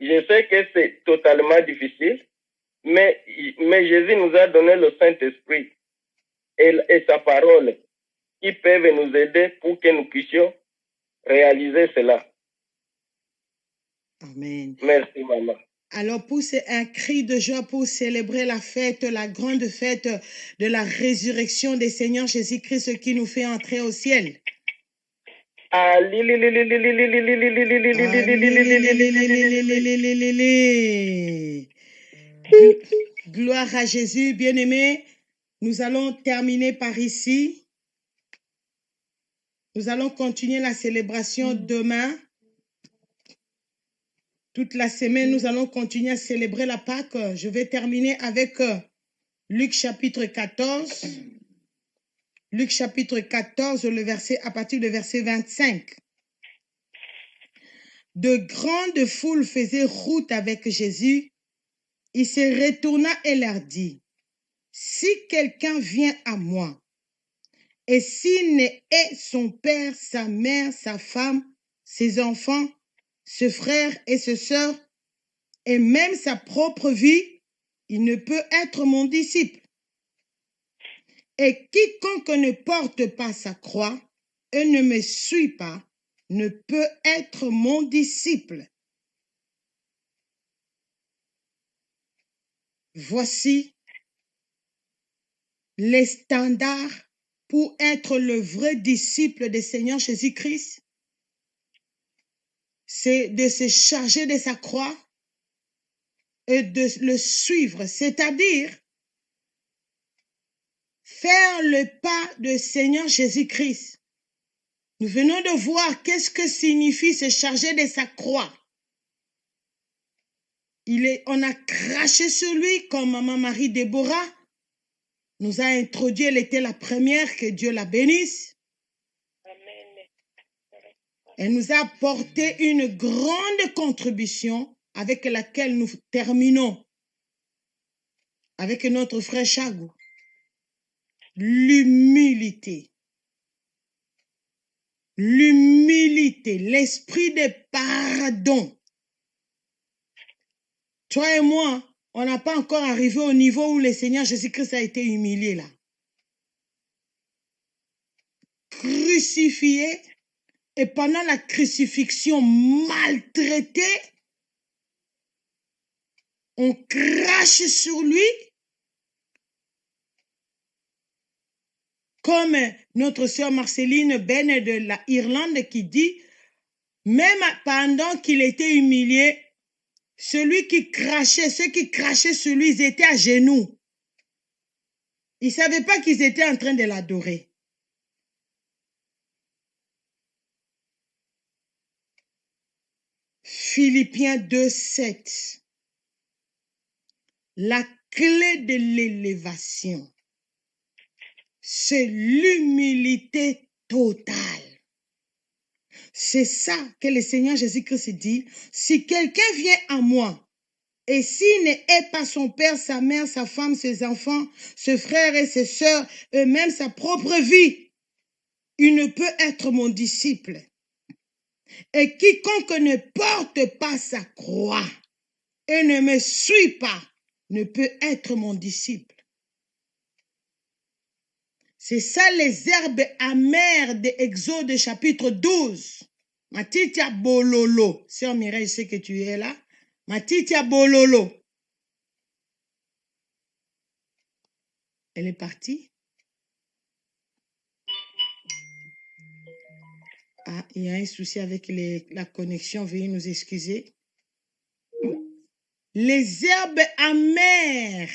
Je sais que c'est totalement difficile, mais Jésus nous a donné le Saint-Esprit et sa parole qui peuvent nous aider pour que nous puissions réaliser cela. Amen. Merci, maman. Alors, poussez un cri de joie pour célébrer la fête, la grande fête de la résurrection des Seigneurs Jésus-Christ qui nous fait entrer au ciel. Gloire à Jésus, bien-aimé. Nous allons terminer par ici. Nous allons continuer la célébration demain. Toute la semaine, nous allons continuer à célébrer la Pâque. Je vais terminer avec Luc chapitre 14. Luc chapitre 14, à partir du verset 25. De grandes foules faisaient route avec Jésus. Il se retourna et leur dit, « Si quelqu'un vient à moi, et s'il n'est son père, sa mère, sa femme, ses enfants, ses frères et ses sœurs, et même sa propre vie, il ne peut être mon disciple. Et quiconque ne porte pas sa croix et ne me suit pas, ne peut être mon disciple. Voici les standards pour être le vrai disciple du Seigneur Jésus-Christ. C'est de se charger de sa croix et de le suivre, c'est-à-dire faire le pas du Seigneur Jésus-Christ. Nous venons de voir qu'est-ce que signifie se charger de sa croix. On a craché sur lui comme maman Marie Déborah nous a introduit, elle était la première, que Dieu la bénisse. Amen. Elle nous a apporté une grande contribution avec laquelle nous terminons avec notre frère Chagou. L'humilité. L'humilité, l'esprit de pardon. Toi et moi, on n'a pas encore arrivé au niveau où le Seigneur Jésus-Christ a été humilié là. Crucifié et pendant la crucifixion maltraité, on crache sur lui comme notre sœur Marceline Ben de l'Irlande qui dit, même pendant qu'il était humilié, ceux qui crachaient sur lui, ils étaient à genoux. Ils ne savaient pas qu'ils étaient en train de l'adorer. Philippiens 2:7. La clé de l'élévation, c'est l'humilité totale. C'est ça que le Seigneur Jésus-Christ dit. Si quelqu'un vient à moi, et s'il ne hait pas son père, sa mère, sa femme, ses enfants, ses frères et ses sœurs, et même sa propre vie, il ne peut être mon disciple. Et quiconque ne porte pas sa croix et ne me suit pas, ne peut être mon disciple. C'est ça les herbes amères de Exode chapitre 12. Matitia bololo. Sœur Mireille, je sais que tu es là. Matitia bololo. Elle est partie. Ah, il y a un souci avec la connexion. Veuillez nous excuser. Les herbes amères.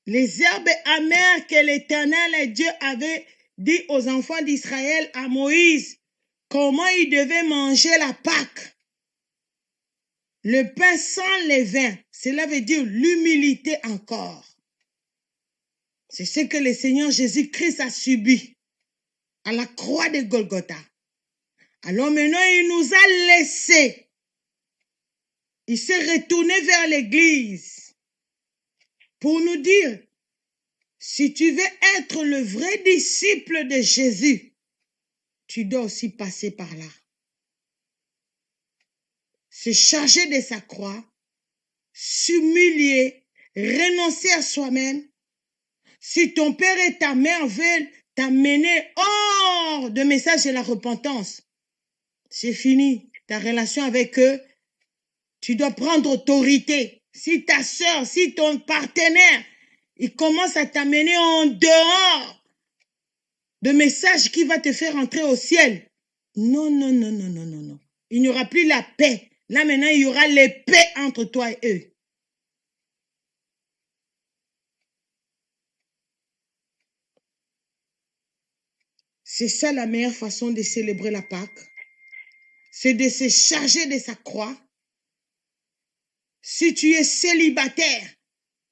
Les herbes amères que l'Éternel Dieu avait dit aux enfants d'Israël à Moïse, comment ils devaient manger la Pâque. Le pain sans levain, cela veut dire l'humilité encore. C'est ce que le Seigneur Jésus-Christ a subi à la croix de Golgotha. Alors maintenant, il nous a laissés. Il s'est retourné vers l'Église pour nous dire, si tu veux être le vrai disciple de Jésus, tu dois aussi passer par là. Se charger de sa croix, s'humilier, renoncer à soi-même. Si ton père et ta mère veulent t'amener hors de message de la repentance, c'est fini. Ta relation avec eux, tu dois prendre autorité. Si ta soeur, si ton partenaire, il commence à t'amener en dehors de message qui va te faire entrer au ciel. Non, non, non, non, non, non, non. Il n'y aura plus la paix. Là, maintenant, il y aura l'épée entre toi et eux. C'est ça la meilleure façon de célébrer la Pâque. C'est de se charger de sa croix. Si tu es célibataire,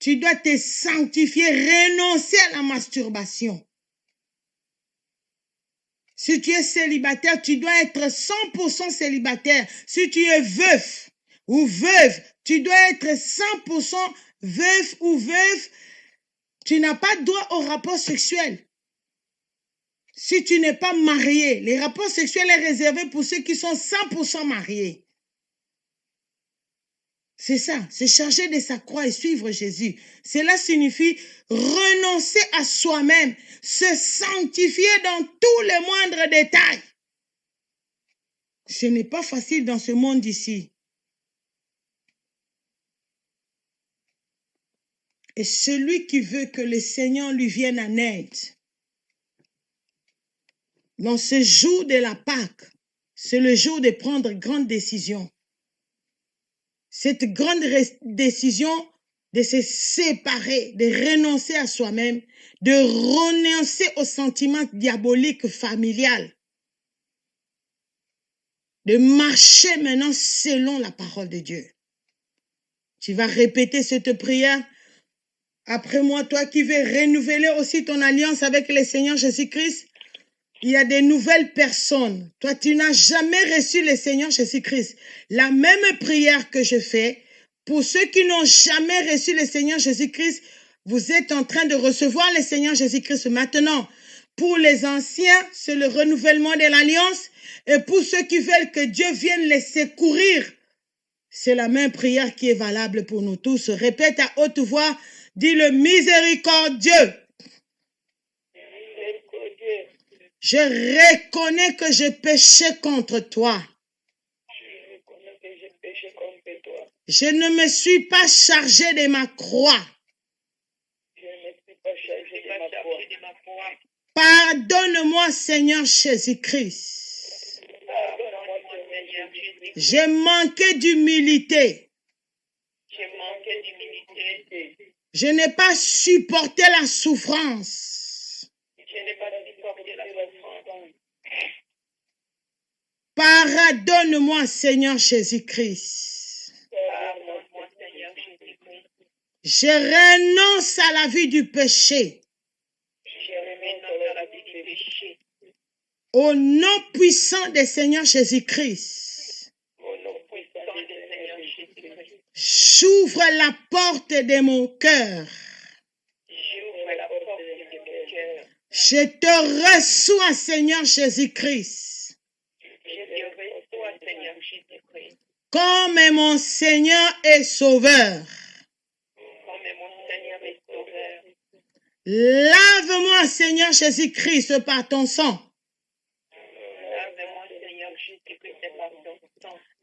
tu dois te sanctifier, renoncer à la masturbation. Si tu es célibataire, tu dois être 100% célibataire. Si tu es veuf ou veuve, tu dois être 100% veuf ou veuve. Tu n'as pas droit au rapport sexuel. Si tu n'es pas marié, les rapports sexuels sont réservés pour ceux qui sont 100% mariés. C'est ça, c'est charger de sa croix et suivre Jésus. Cela signifie renoncer à soi-même, se sanctifier dans tous les moindres détails. Ce n'est pas facile dans ce monde ici. Et celui qui veut que le Seigneur lui vienne en aide, dans ce jour de la Pâque, c'est le jour de prendre grande décision. Cette grande décision de se séparer, de renoncer à soi-même, de renoncer aux sentiments diaboliques familiales, de marcher maintenant selon la parole de Dieu. Tu vas répéter cette prière après moi, toi qui veux renouveler aussi ton alliance avec le Seigneur Jésus-Christ. Il y a des nouvelles personnes. Toi, tu n'as jamais reçu le Seigneur Jésus-Christ. La même prière que je fais, pour ceux qui n'ont jamais reçu le Seigneur Jésus-Christ, vous êtes en train de recevoir le Seigneur Jésus-Christ maintenant. Pour les anciens, c'est le renouvellement de l'alliance. Et pour ceux qui veulent que Dieu vienne les secourir, c'est la même prière qui est valable pour nous tous. Répète à haute voix, dis le miséricordieux. Je reconnais que j'ai péché contre toi. péché contre toi. Je ne me suis pas chargé de ma croix. Je Pardonne-moi, Seigneur Jésus-Christ. J'ai manqué d'humilité. Je n'ai pas supporté la souffrance. Pardonne-moi, Seigneur Jésus-Christ. Je renonce à la vie du péché. Au nom puissant du Seigneur Jésus-Christ. J'ouvre la porte de mon cœur. Je te reçois, Seigneur Jésus-Christ, comme mon Seigneur et Sauveur. Lave-moi, Seigneur Jésus-Christ, par ton sang.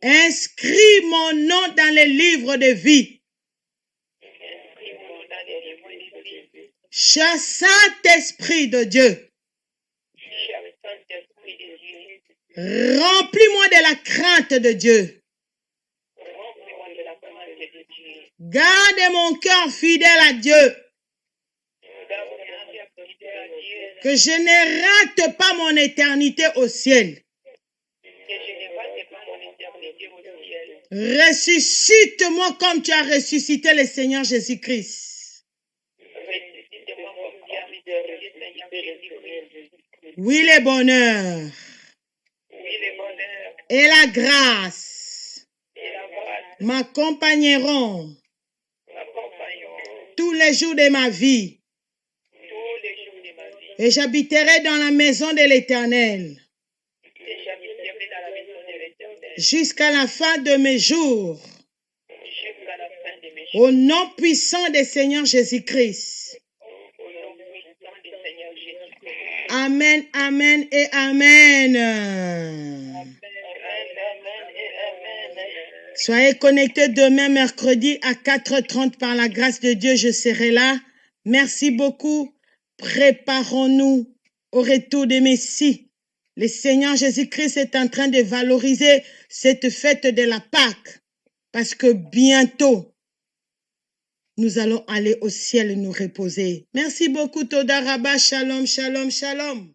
Inscris mon nom dans les livres de vie. Cher Saint-Esprit de Dieu, remplis-moi de la crainte de Dieu. Garde mon cœur fidèle à Dieu. Que je ne rate pas mon éternité au ciel. Ressuscite-moi comme tu as ressuscité le Seigneur Jésus-Christ. Oui, le bonheur et la grâce m'accompagneront tous les jours de ma vie. Et j'habiterai dans la maison de l'Éternel jusqu'à la fin de mes jours. Au nom puissant du Seigneur Jésus-Christ. Amen, amen et amen. Soyez connectés demain mercredi à 4h30 par la grâce de Dieu, je serai là. Merci beaucoup. Préparons-nous au retour de Messie. Le Seigneur Jésus-Christ est en train de valoriser cette fête de la Pâque parce que bientôt, nous allons aller au ciel nous reposer. Merci beaucoup, Toda Rabba. Shalom, shalom, shalom.